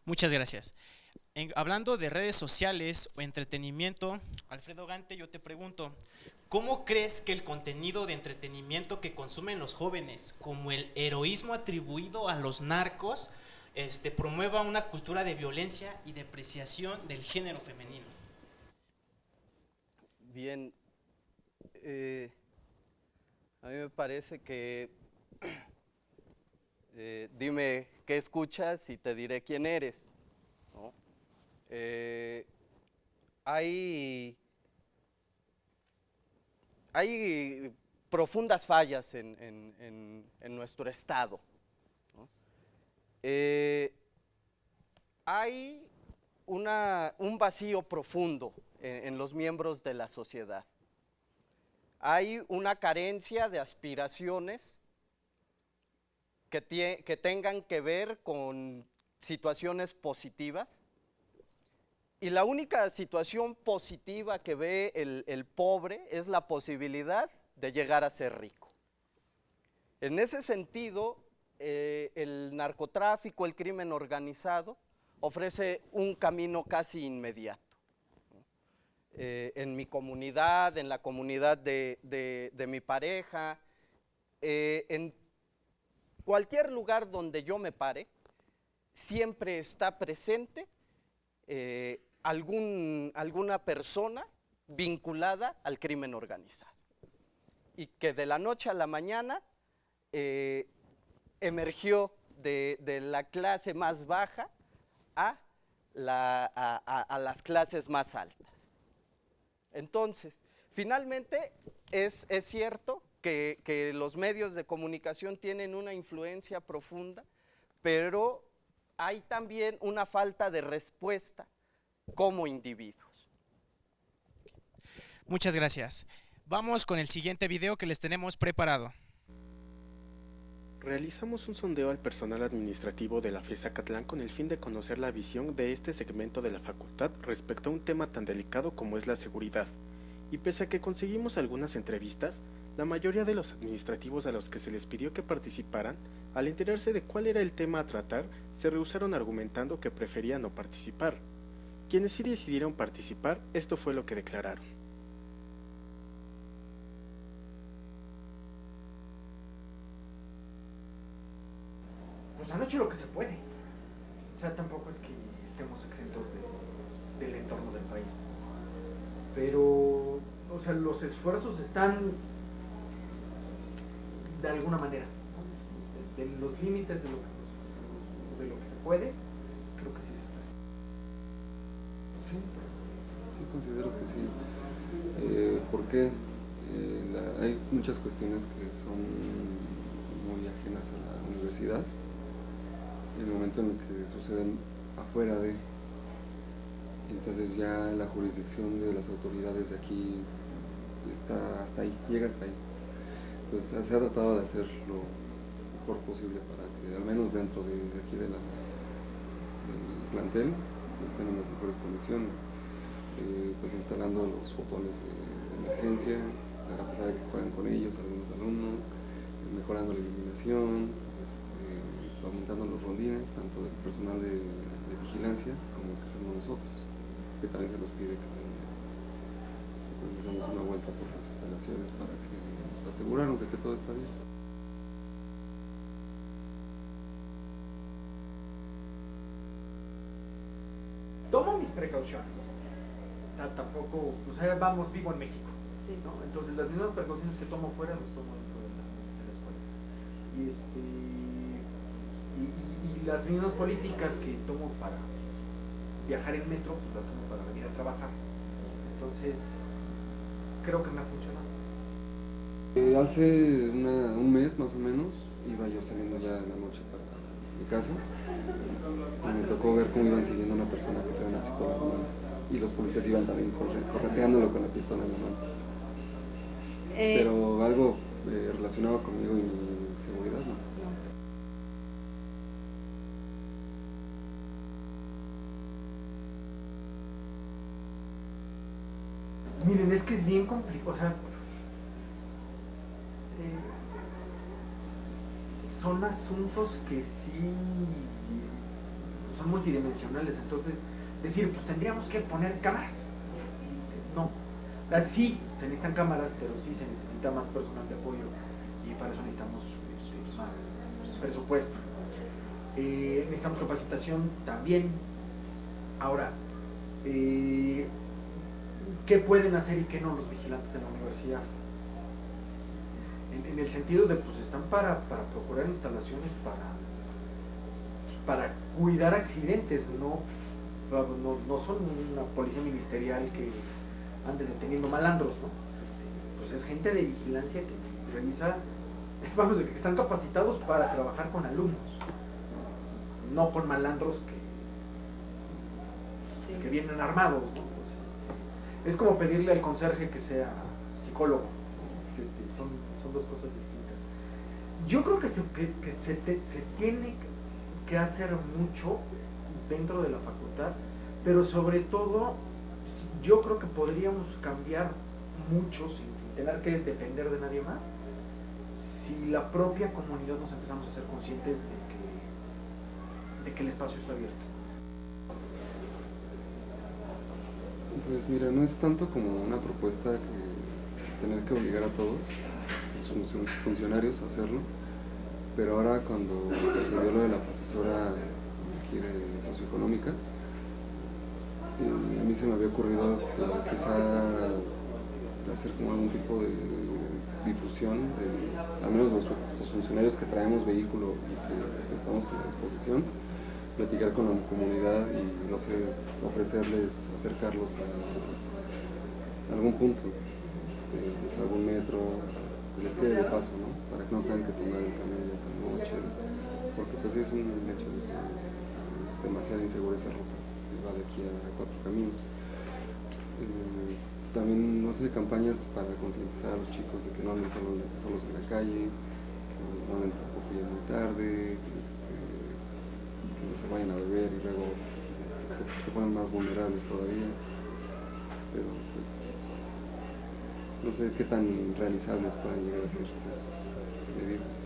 Muchas gracias. Hablando de redes sociales o entretenimiento, Alfredo Gante, yo te pregunto, ¿cómo crees que el contenido de entretenimiento que consumen los jóvenes, como el heroísmo atribuido a los narcos, promueva una cultura de violencia y depreciación del género femenino? Bien, a mí me parece que dime qué escuchas y te diré quién eres, ¿no? Hay profundas fallas en nuestro estado, ¿no? Hay un vacío profundo en los miembros de la sociedad. Hay una carencia de aspiraciones que tengan que ver con situaciones positivas, y la única situación positiva que ve el pobre es la posibilidad de llegar a ser rico. En ese sentido, el narcotráfico, el crimen organizado, ofrece un camino casi inmediato. En mi comunidad, en la comunidad de mi pareja, en cualquier lugar donde yo me pare, siempre está presente alguna persona vinculada al crimen organizado, y que de la noche a la mañana emergió de la clase más baja a las clases más altas. Entonces, finalmente es cierto que los medios de comunicación tienen una influencia profunda, pero hay también una falta de respuesta como individuos. Muchas gracias. Vamos con el siguiente video que les tenemos preparado. Realizamos un sondeo al personal administrativo de la FES Acatlán con el fin de conocer la visión de este segmento de la facultad respecto a un tema tan delicado como es la seguridad. Y pese a que conseguimos algunas entrevistas, la mayoría de los administrativos a los que se les pidió que participaran, al enterarse de cuál era el tema a tratar, se rehusaron argumentando que preferían no participar. Quienes sí decidieron participar, esto fue lo que declararon. Pues han hecho lo que se puede. O sea, tampoco es que estemos exentos del entorno del país. Pero, o sea, los esfuerzos están de alguna manera, ¿no? De los límites de lo que se puede, creo que sí se está haciendo. Sí, considero que sí. ¿Por qué? Hay muchas cuestiones que son muy ajenas a la universidad. En el momento en el que suceden afuera de, entonces ya la jurisdicción de las autoridades de aquí está hasta ahí, llega hasta ahí. Entonces se ha tratado de hacer lo mejor posible para que al menos dentro de aquí del plantel estén en las mejores condiciones, pues instalando los botones de emergencia, a pesar de que juegan con ellos algunos alumnos, mejorando la iluminación, aumentando los rondines, tanto del personal de vigilancia como que hacemos nosotros, que también se nos pide que empecemos una vuelta por las instalaciones para asegurarnos de que todo está bien. tomo mis precauciones. Tampoco, o sea, vamos, vivo en México, ¿no? Entonces las mismas precauciones que tomo fuera las tomo dentro de la escuela. Y las mismas políticas que tomo para viajar en metro, pues las tomo para venir a trabajar. Entonces, creo que me ha funcionado. Hace un mes más o menos, iba yo saliendo ya en la noche para mi casa y me tocó ver cómo iban siguiendo a una persona que traía una pistola en la mano y los policías iban también correteándolo con la pistola en la mano. Pero algo relacionado conmigo y mi seguridad, no. Miren, es que es bien complicado, o sea, son asuntos que sí son multidimensionales, entonces decir, pues tendríamos que poner cámaras. No, sí se necesitan cámaras, pero sí se necesita más personal de apoyo y para eso necesitamos más presupuesto. Necesitamos capacitación también. Ahora, ¿qué pueden hacer y qué no los vigilantes de la universidad? En el sentido de, pues están para procurar instalaciones para cuidar accidentes, no son una policía ministerial que ande deteniendo malandros, ¿no? Pues es gente de vigilancia que revisa, vamos, que están capacitados para trabajar con alumnos, no con malandros que vienen armados, ¿no? Es como pedirle al conserje que sea psicólogo, son dos cosas distintas. Yo creo que se tiene que hacer mucho dentro de la facultad, pero sobre todo yo creo que podríamos cambiar mucho sin tener que depender de nadie más, si la propia comunidad nos empezamos a ser conscientes de que el espacio está abierto. Pues mira, no es tanto como una propuesta que tener que obligar a todos los funcionarios a hacerlo, pero ahora cuando sucedió lo de la profesora aquí de socioeconómicas, a mí se me había ocurrido quizá hacer como algún tipo de difusión, al menos los funcionarios que traemos vehículo y que estamos a disposición, platicar con la comunidad y, no sé, ofrecerles, acercarlos a algún punto, pues algún metro, que les quede de paso, ¿no? Para que no tengan que tomar el camino tan noche, porque pues es un hecho de que es demasiado insegura esa ruta, que va de aquí a 4 caminos. También, no sé, campañas para concientizar a los chicos de que no anden solos en la calle, que no anden tampoco ya muy tarde, que no se vayan a beber y luego se ponen más vulnerables todavía. Pero pues no sé qué tan realizables pueden llegar a ser esas medidas.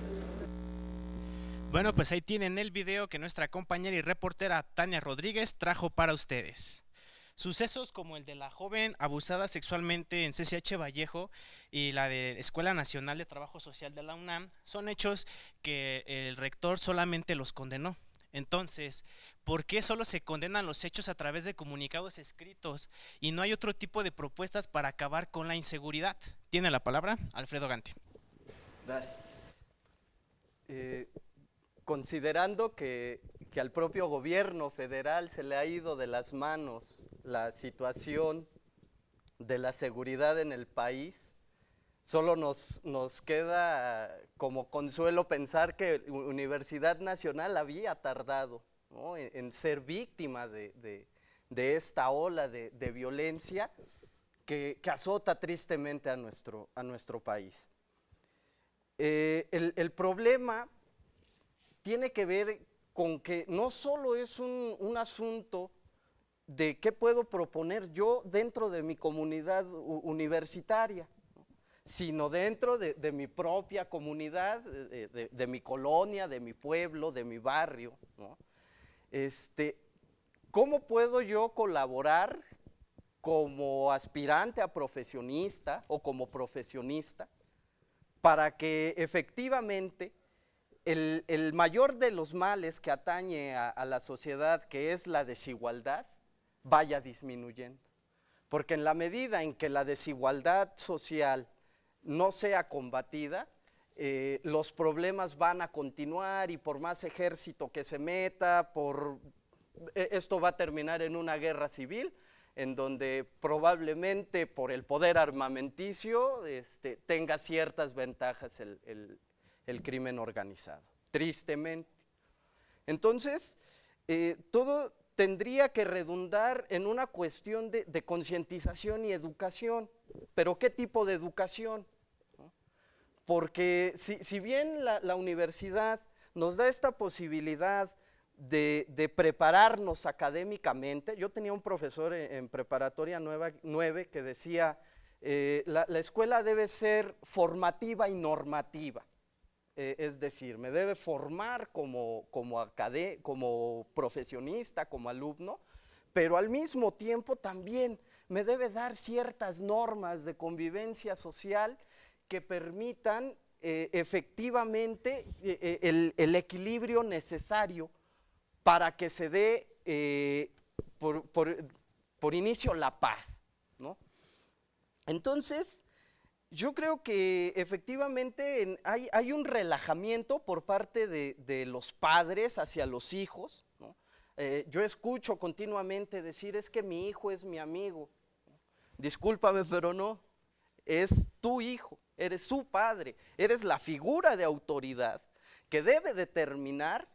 Bueno, pues ahí tienen el video que nuestra compañera y reportera Tania Rodríguez trajo para ustedes. Sucesos como el de la joven abusada sexualmente en CCH Vallejo y la de Escuela Nacional de Trabajo Social de la UNAM son hechos que el rector solamente los condenó. Entonces, ¿por qué solo se condenan los hechos a través de comunicados escritos y no hay otro tipo de propuestas para acabar con la inseguridad? Tiene la palabra Alfredo Ganti. Gracias. Considerando que al propio gobierno federal se le ha ido de las manos la situación de la seguridad en el país, solo nos queda como consuelo pensar que Universidad Nacional había tardado, ¿no?, en ser víctima de esta ola de violencia que azota tristemente a nuestro país. El problema tiene que ver con que no solo es un asunto de qué puedo proponer yo dentro de mi comunidad universitaria, ¿no?, sino dentro de mi propia comunidad, de mi colonia, de mi pueblo, de mi barrio, ¿no? ¿Cómo puedo yo colaborar como aspirante a profesionista o como profesionista para que efectivamente el mayor de los males que atañe a la sociedad, que es la desigualdad, vaya disminuyendo. Porque en la medida en que la desigualdad social no sea combatida, los problemas van a continuar y por más ejército que se meta, esto va a terminar en una guerra civil, en donde probablemente por el poder armamenticio tenga ciertas ventajas el crimen organizado, tristemente. Entonces, todo tendría que redundar en una cuestión de concientización y educación. ¿Pero qué tipo de educación? Porque si bien la universidad nos da esta posibilidad de prepararnos académicamente, yo tenía un profesor en preparatoria 9 que decía, la escuela debe ser formativa y normativa. Es decir, me debe formar como profesionista, como alumno, pero al mismo tiempo también me debe dar ciertas normas de convivencia social que permitan efectivamente el equilibrio necesario para que se dé por inicio la paz, ¿no? Entonces, yo creo que efectivamente hay un relajamiento por parte de los padres hacia los hijos, ¿no? Yo escucho continuamente decir, es que mi hijo es mi amigo. Discúlpame, pero no, es tu hijo, eres su padre, eres la figura de autoridad que debe determinar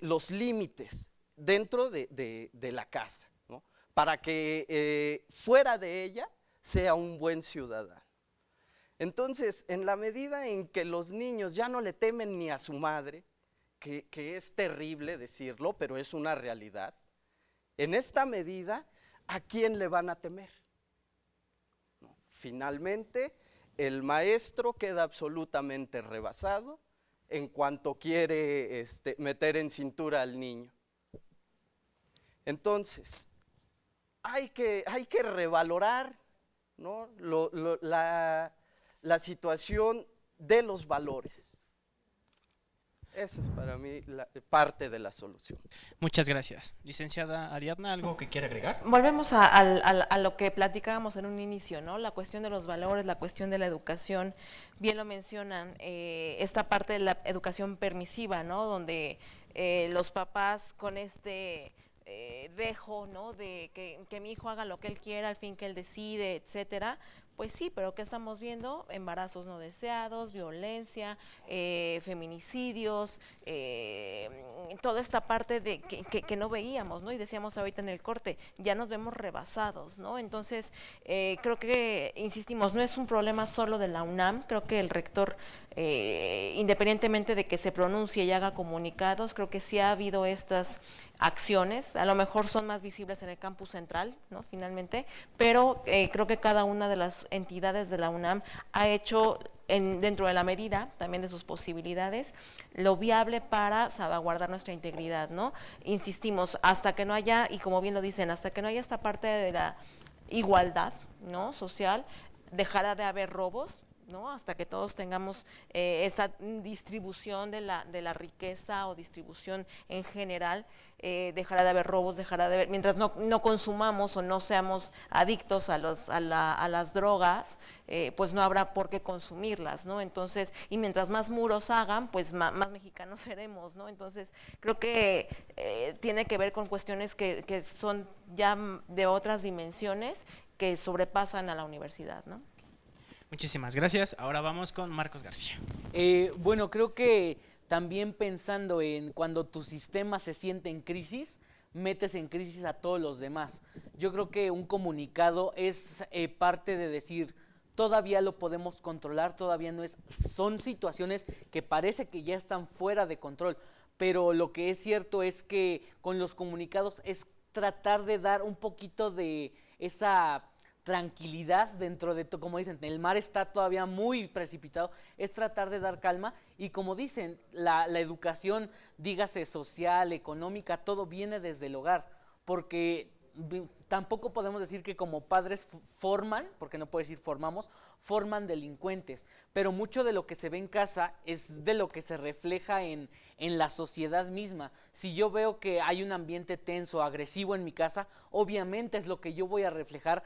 los límites dentro de la casa, ¿no? Para que fuera de ella sea un buen ciudadano. Entonces, en la medida en que los niños ya no le temen ni a su madre, que es terrible decirlo, pero es una realidad, en esta medida, ¿a quién le van a temer? ¿No? Finalmente, el maestro queda absolutamente rebasado en cuanto quiere meter en cintura al niño. Entonces, hay que revalorar, ¿no? La situación de los valores. Esa es para mí parte de la solución. Muchas gracias. Licenciada Ariadna, ¿algo que quiera agregar? Volvemos a lo que platicábamos en un inicio, ¿no? La cuestión de los valores, la cuestión de la educación, bien lo mencionan, esta parte de la educación permisiva, ¿no? Donde los papás con dejo, ¿no? De que mi hijo haga lo que él quiera, al fin que él decide, etcétera. Pues sí, pero ¿qué estamos viendo? Embarazos no deseados, violencia, feminicidios, toda esta parte de que no veíamos, ¿no? Y decíamos ahorita en el corte, ya nos vemos rebasados, ¿no? Entonces, creo que, insistimos, no es un problema solo de la UNAM, creo que el rector, independientemente de que se pronuncie y haga comunicados, creo que sí ha habido estas acciones, a lo mejor son más visibles en el campus central, ¿no? Finalmente, pero creo que cada una de las entidades de la UNAM ha hecho dentro de la medida, también de sus posibilidades, lo viable para salvaguardar nuestra integridad, ¿no? Insistimos, hasta que no haya, y como bien lo dicen, hasta que no haya esta parte de la igualdad, ¿no? Social, dejará de haber robos, ¿no? Hasta que todos tengamos esta distribución de la riqueza o distribución en general, dejará de haber robos, dejará de haber, mientras no consumamos o no seamos adictos a las drogas, pues no habrá por qué consumirlas, ¿no? Entonces, y mientras más muros hagan, pues más mexicanos seremos, ¿no? Entonces, creo que tiene que ver con cuestiones que son ya de otras dimensiones que sobrepasan a la universidad, ¿no? Muchísimas gracias. Ahora vamos con Marcos García. Bueno, creo que también pensando en cuando tu sistema se siente en crisis, metes en crisis a todos los demás. Yo creo que un comunicado es parte de decir, todavía lo podemos controlar, todavía no es, son situaciones que parece que ya están fuera de control, pero lo que es cierto es que con los comunicados es tratar de dar un poquito de esa tranquilidad dentro de todo, como dicen, el mar está todavía muy precipitado, es tratar de dar calma y como dicen, la educación, dígase social, económica, todo viene desde el hogar, porque tampoco podemos decir que como padres forman, porque no puedo decir formamos, forman delincuentes, pero mucho de lo que se ve en casa es de lo que se refleja en la sociedad misma. Si yo veo que hay un ambiente tenso, agresivo en mi casa, obviamente es lo que yo voy a reflejar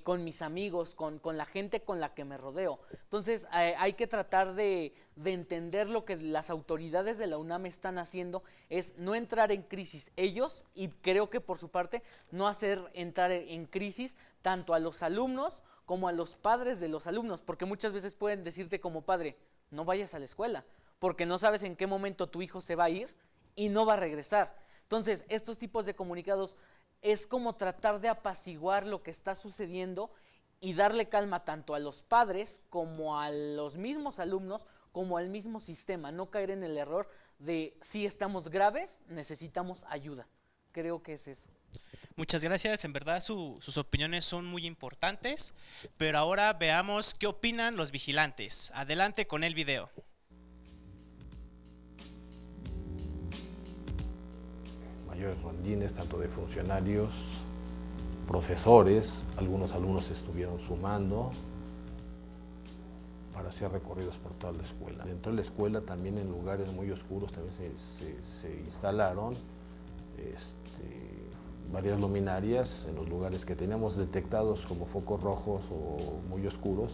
con mis amigos, con la gente con la que me rodeo. Entonces hay que tratar de entender lo que las autoridades de la UNAM están haciendo, es no entrar en crisis ellos, y creo que por su parte no hacer entrar en crisis tanto a los alumnos como a los padres de los alumnos, porque muchas veces pueden decirte como padre, no vayas a la escuela, porque no sabes en qué momento tu hijo se va a ir y no va a regresar. Entonces estos tipos de comunicados es como tratar de apaciguar lo que está sucediendo y darle calma tanto a los padres como a los mismos alumnos, como al mismo sistema, no caer en el error de si estamos graves, necesitamos ayuda. Creo que es eso. Muchas gracias, en verdad sus opiniones son muy importantes, pero ahora veamos qué opinan los vigilantes. Adelante con el video. Mayores rondines, tanto de funcionarios, profesores, algunos alumnos estuvieron sumando para hacer recorridos por toda la escuela. Dentro de la escuela también en lugares muy oscuros también se instalaron varias luminarias en los lugares que teníamos detectados como focos rojos o muy oscuros,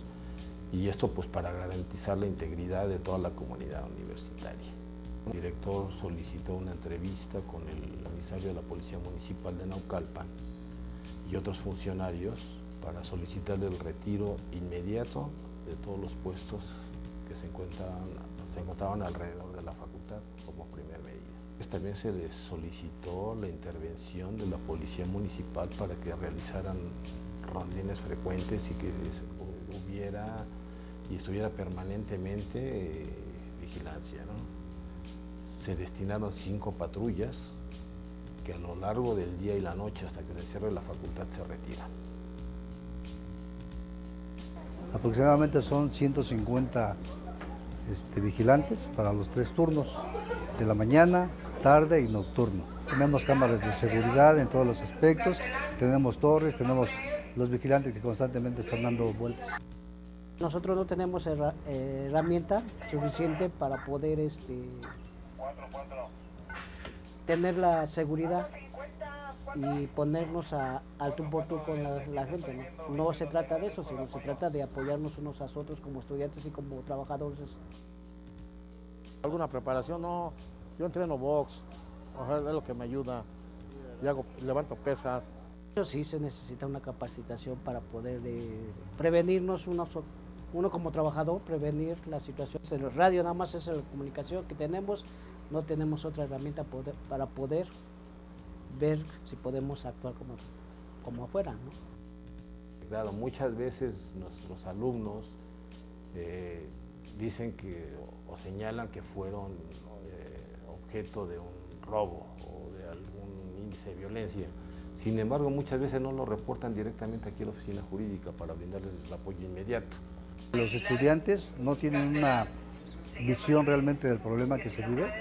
y esto pues para garantizar la integridad de toda la comunidad universitaria. El director solicitó una entrevista con el comisario de la Policía Municipal de Naucalpan y otros funcionarios para solicitarle el retiro inmediato de todos los puestos que se encontraban alrededor de la facultad como primera medida. También se les solicitó la intervención de la Policía Municipal para que realizaran rondines frecuentes y que hubiera y estuviera permanentemente vigilancia, ¿no? Se destinaron 5 patrullas que a lo largo del día y la noche hasta que se cierre la facultad se retiran. Aproximadamente son 150 vigilantes para los 3 turnos, de la mañana, tarde y nocturno. Tenemos cámaras de seguridad en todos los aspectos, tenemos torres, tenemos los vigilantes que constantemente están dando vueltas. Nosotros no tenemos herramienta suficiente para poder tener la seguridad y ponernos al tú por tú con la gente, ¿no? No se trata de eso, sino se trata de apoyarnos unos a otros como estudiantes y como trabajadores. ¿Alguna preparación? No, yo entreno box, es lo que me ayuda, y levanto pesas. Pero sí se necesita una capacitación para poder prevenirnos uno como trabajador, prevenir la situación. El radio nada más es la comunicación que tenemos, no tenemos otra herramienta para poder ver si podemos actuar como afuera, ¿no? Claro, muchas veces nuestros alumnos dicen que o señalan que fueron objeto de un robo o de algún índice de violencia. Sin embargo, muchas veces no lo reportan directamente aquí a la oficina jurídica para brindarles el apoyo inmediato. Los estudiantes no tienen una visión realmente del problema que se vive,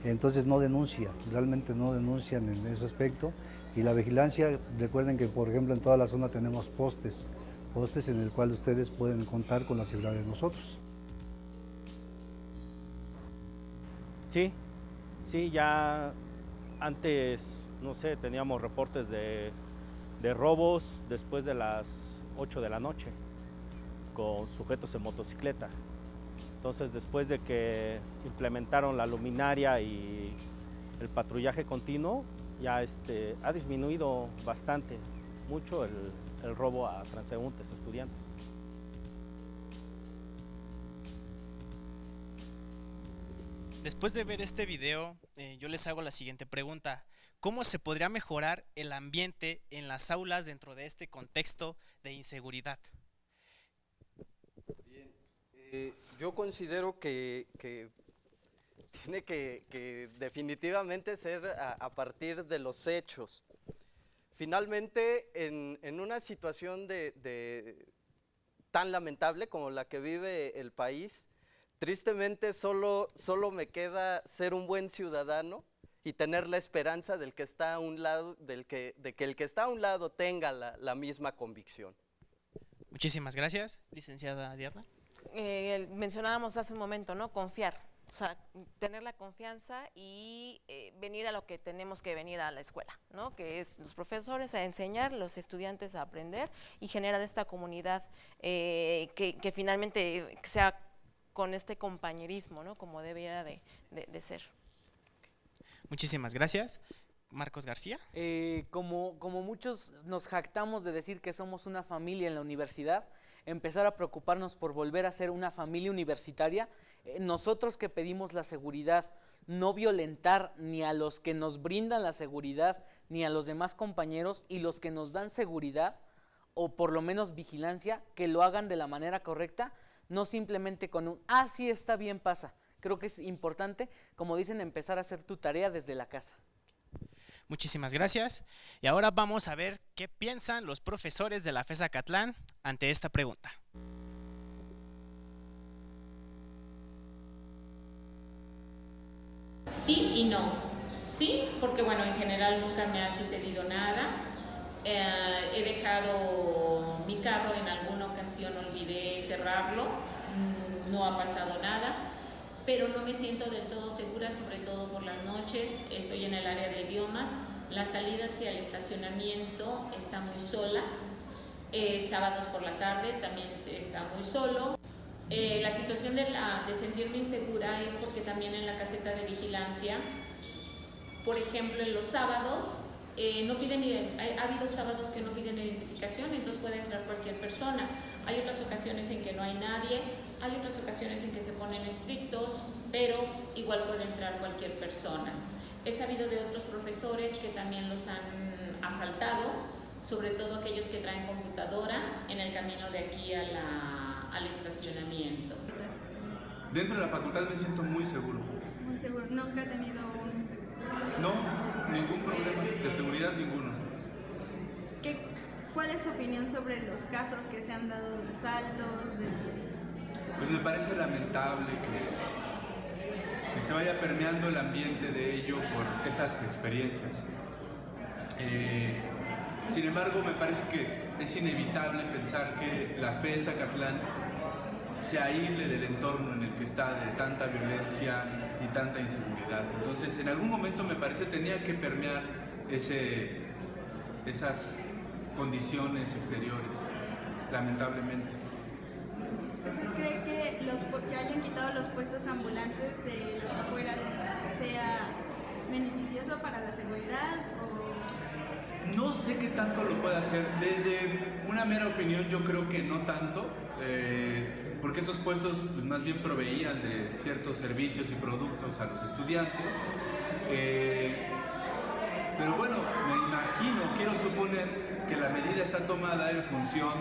entonces no denuncian, realmente no denuncian en ese aspecto. Y la vigilancia, recuerden que por ejemplo en toda la zona tenemos postes en el cual ustedes pueden contar con la seguridad de nosotros. Sí, ya antes, no sé, teníamos reportes de robos después de las 8 de la noche con sujetos en motocicleta. Entonces, después de que implementaron la luminaria y el patrullaje continuo, ya ha disminuido bastante, mucho el robo a transeúntes, estudiantes. Después de ver este video, yo les hago la siguiente pregunta. ¿Cómo se podría mejorar el ambiente en las aulas dentro de este contexto de inseguridad? Bien, yo considero que tiene que definitivamente ser a partir de los hechos. Finalmente, en una situación tan lamentable como la que vive el país, tristemente solo me queda ser un buen ciudadano y tener la esperanza del que está a un lado, de que el que está a un lado tenga la misma convicción. Muchísimas gracias, licenciada Diana. Mencionábamos hace un momento, ¿no? Confiar, o sea, tener la confianza y venir a lo que tenemos que venir a la escuela, ¿no? Que es los profesores a enseñar, los estudiantes a aprender y generar esta comunidad que finalmente sea con este compañerismo, ¿no? Como debiera de ser. Muchísimas gracias. Marcos García. Como muchos nos jactamos de decir que somos una familia en la universidad, empezar a preocuparnos por volver a ser una familia universitaria, nosotros que pedimos la seguridad, no violentar ni a los que nos brindan la seguridad, ni a los demás compañeros, y los que nos dan seguridad, o por lo menos vigilancia, que lo hagan de la manera correcta, no simplemente con un, sí está bien, pasa. Creo que es importante, como dicen, empezar a hacer tu tarea desde la casa. Muchísimas gracias. Y ahora vamos a ver qué piensan los profesores de la FES Acatlán ante esta pregunta. Sí y no. Sí, porque bueno, en general nunca me ha sucedido nada. He dejado mi carro en alguna ocasión, olvidé cerrarlo, no ha pasado nada. Pero no me siento del todo segura, sobre todo por las noches. Estoy en el área de idiomas, la salida hacia el estacionamiento está muy sola, sábados por la tarde también está muy solo. La situación de sentirme insegura es porque también en la caseta de vigilancia, por ejemplo, en los sábados, ha habido sábados que no piden identificación, entonces puede entrar cualquier persona. Hay otras ocasiones en que no hay nadie, hay otras ocasiones en que se ponen estrictos, pero igual puede entrar cualquier persona. He sabido de otros profesores que también los han asaltado, sobre todo aquellos que traen computadora en el camino de aquí al estacionamiento. Dentro de la facultad me siento muy seguro. Muy seguro, nunca he tenido No, ningún problema, de seguridad ninguno. ¿Cuál es su opinión sobre los casos que se han dado de asaltos? Pues me parece lamentable que se vaya permeando el ambiente de ello por esas experiencias. Sin embargo, me parece que es inevitable pensar que la FES Acatlán se aísle del entorno en el que está, de tanta violencia y tanta inseguridad. Entonces, en algún momento me parece tenía que permear esas condiciones exteriores, lamentablemente. ¿Usted cree que hayan quitado los puestos ambulantes de los afueras sea beneficioso para la seguridad? No sé qué tanto lo puede hacer. Desde una mera opinión yo creo que no tanto, porque esos puestos pues, más bien proveían de ciertos servicios y productos a los estudiantes. Pero bueno, me imagino, quiero suponer que la medida está tomada en función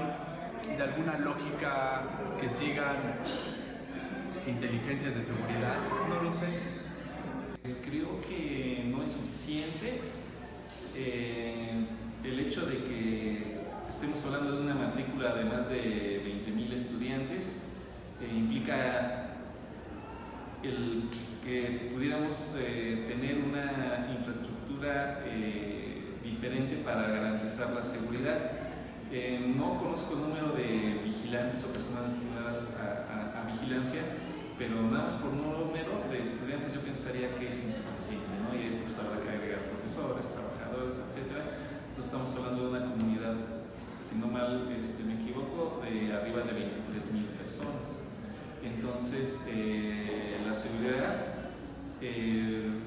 de alguna lógica que sigan inteligencias de seguridad, no lo sé. Creo que no es suficiente el hecho de que estemos hablando de una matrícula de más de 20,000 estudiantes, implica el que pudiéramos tener una infraestructura diferente para garantizar la seguridad. No conozco el número de vigilantes o personas destinadas a vigilancia, pero nada más por número de estudiantes yo pensaría que es insuficiente, ¿no? Y esto pues habrá que agregar profesores, trabajadores, etc. Entonces estamos hablando de una comunidad, si no mal me equivoco, de arriba de 23,000 personas. Entonces la seguridad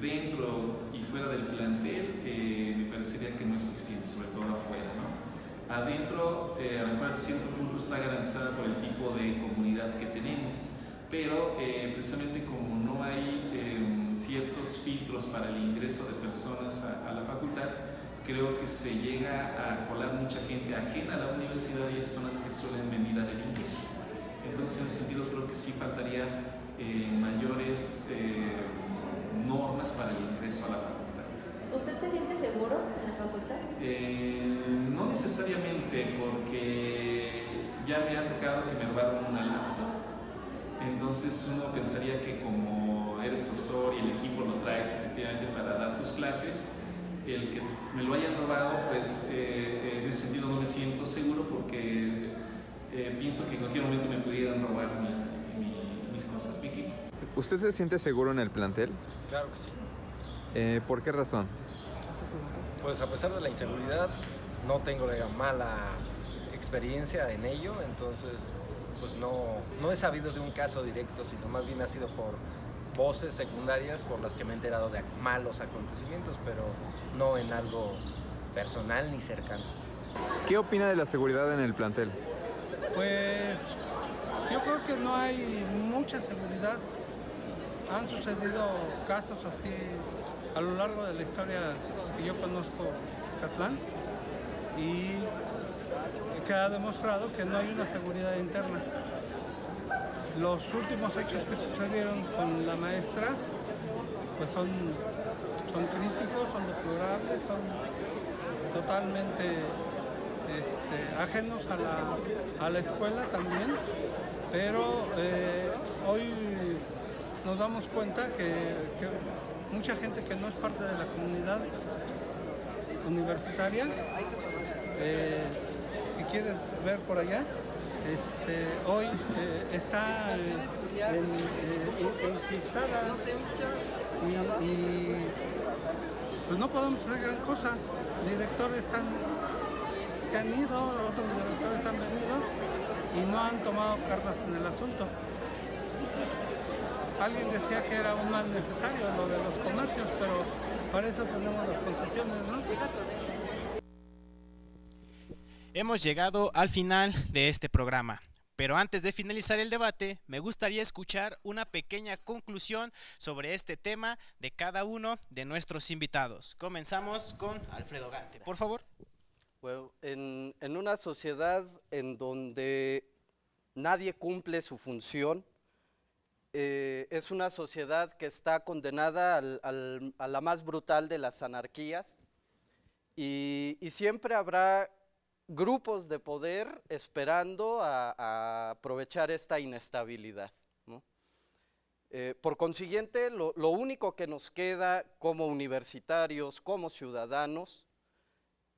dentro y fuera del plantel me parecería que no es suficiente, sobre todo afuera, ¿no? Adentro a lo mejor a cierto punto está garantizada por el tipo de comunidad que tenemos, pero precisamente como no hay ciertos filtros para el ingreso de personas a la facultad, creo que se llega a colar mucha gente ajena a la universidad y son las que suelen venir a delinquir. Entonces, en ese sentido, creo que sí faltaría mayores normas para el ingreso a la facultad. ¿Usted se siente seguro en la facultad? No necesariamente, porque ya me ha tocado que me robaron una laptop. Entonces, uno pensaría que como eres profesor y el equipo lo traes efectivamente para dar tus clases, el que me lo hayan robado, pues en ese sentido no me siento seguro porque pienso que en cualquier momento me pudieran robar mis cosas, mi equipo. ¿Usted se siente seguro en el plantel? Claro que sí. ¿Por qué razón? Pues a pesar de la inseguridad, no tengo mala experiencia en ello, entonces pues no he sabido de un caso directo, sino más bien ha sido por voces secundarias por las que me he enterado de malos acontecimientos, pero no en algo personal ni cercano. ¿Qué opina de la seguridad en el plantel? Pues yo creo que no hay mucha seguridad. Han sucedido casos así a lo largo de la historia que yo conozco Catlán y que ha demostrado que no hay una seguridad interna. Los últimos hechos que sucedieron con la maestra pues son críticos, son deplorables, son totalmente ajenos a la escuela también, pero hoy nos damos cuenta que mucha gente que no es parte de la comunidad universitaria, si quieres ver por allá, hoy está enquistada y pues no podemos hacer gran cosa. Directores se han ido, otros directores han venido y no han tomado cartas en el asunto. Alguien decía que era un mal necesario lo de los comercios, pero para eso tenemos las concesiones, ¿no? Hemos llegado al final de este programa, pero antes de finalizar el debate, me gustaría escuchar una pequeña conclusión sobre este tema de cada uno de nuestros invitados. Comenzamos con Alfredo Gante, por favor. Bueno, en una sociedad en donde nadie cumple su función, es una sociedad que está condenada a la más brutal de las anarquías y siempre habrá grupos de poder esperando a aprovechar esta inestabilidad, ¿no? Por consiguiente, lo único que nos queda como universitarios, como ciudadanos,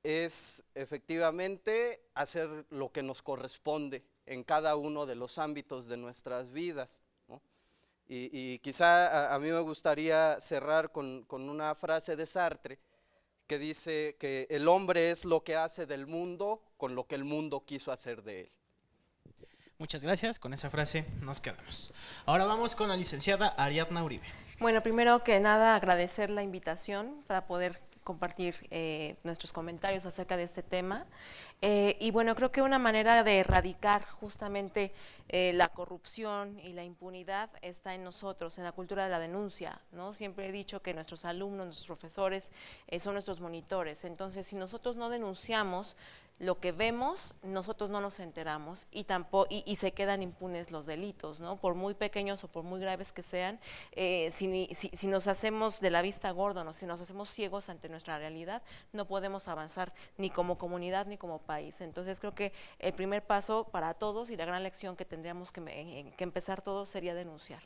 es efectivamente hacer lo que nos corresponde en cada uno de los ámbitos de nuestras vidas, ¿no? Y quizá a mí me gustaría cerrar con una frase de Sartre, que dice que el hombre es lo que hace del mundo con lo que el mundo quiso hacer de él. Muchas gracias, con esa frase nos quedamos. Ahora vamos con la licenciada Ariadna Uribe. Bueno, primero que nada agradecer la invitación para poder compartir nuestros comentarios acerca de este tema. Y bueno, creo que una manera de erradicar justamente la corrupción y la impunidad está en nosotros, en la cultura de la denuncia, ¿no? Siempre he dicho que nuestros alumnos, nuestros profesores son nuestros monitores. Entonces, si nosotros no denunciamos lo que vemos, nosotros no nos enteramos y se quedan impunes los delitos, ¿no? Por muy pequeños o por muy graves que sean, si nos hacemos de la vista gorda, si nos hacemos ciegos ante nuestra realidad, no podemos avanzar ni como comunidad ni como país. Entonces creo que el primer paso para todos y la gran lección que tendríamos que empezar todos sería denunciar.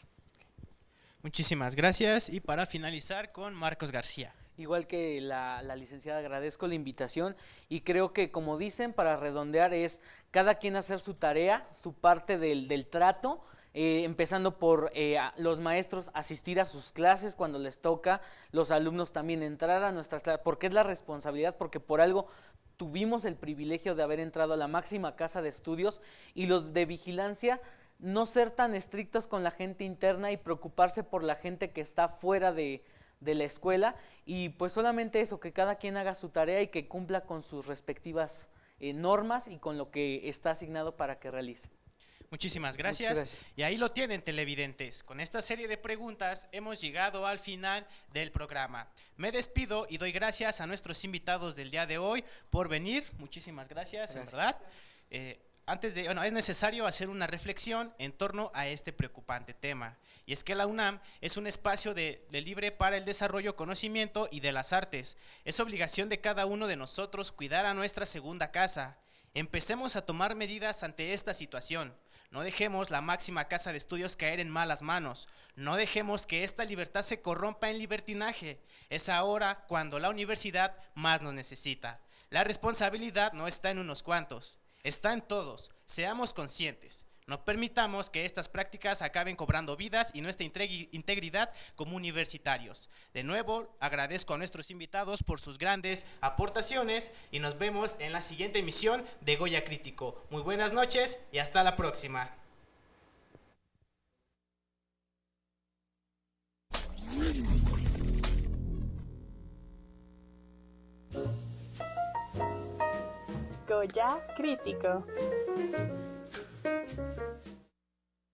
Muchísimas gracias y para finalizar con Marcos García. Igual que la licenciada, agradezco la invitación y creo que, como dicen, para redondear es cada quien hacer su tarea, su parte del trato, empezando por los maestros asistir a sus clases cuando les toca, los alumnos también entrar a nuestras clases, porque es la responsabilidad, porque por algo tuvimos el privilegio de haber entrado a la máxima casa de estudios, y los de vigilancia, no ser tan estrictos con la gente interna y preocuparse por la gente que está fuera de la escuela, y pues solamente eso, que cada quien haga su tarea y que cumpla con sus respectivas normas y con lo que está asignado para que realice. Muchísimas gracias. Muchas gracias. Y ahí lo tienen, televidentes. Con esta serie de preguntas hemos llegado al final del programa. Me despido y doy gracias a nuestros invitados del día de hoy por venir. Muchísimas gracias. En verdad. Es necesario hacer una reflexión en torno a este preocupante tema. Y es que la UNAM es un espacio de libre para el desarrollo, conocimiento y de las artes. Es obligación de cada uno de nosotros cuidar a nuestra segunda casa. Empecemos a tomar medidas ante esta situación. No dejemos la máxima casa de estudios caer en malas manos. No dejemos que esta libertad se corrompa en libertinaje. Es ahora cuando la universidad más nos necesita. La responsabilidad no está en unos cuantos, está en todos. Seamos conscientes. No permitamos que estas prácticas acaben cobrando vidas y nuestra integridad como universitarios. De nuevo, agradezco a nuestros invitados por sus grandes aportaciones y nos vemos en la siguiente emisión de Goya Crítico. Muy buenas noches y hasta la próxima. Goya Crítico.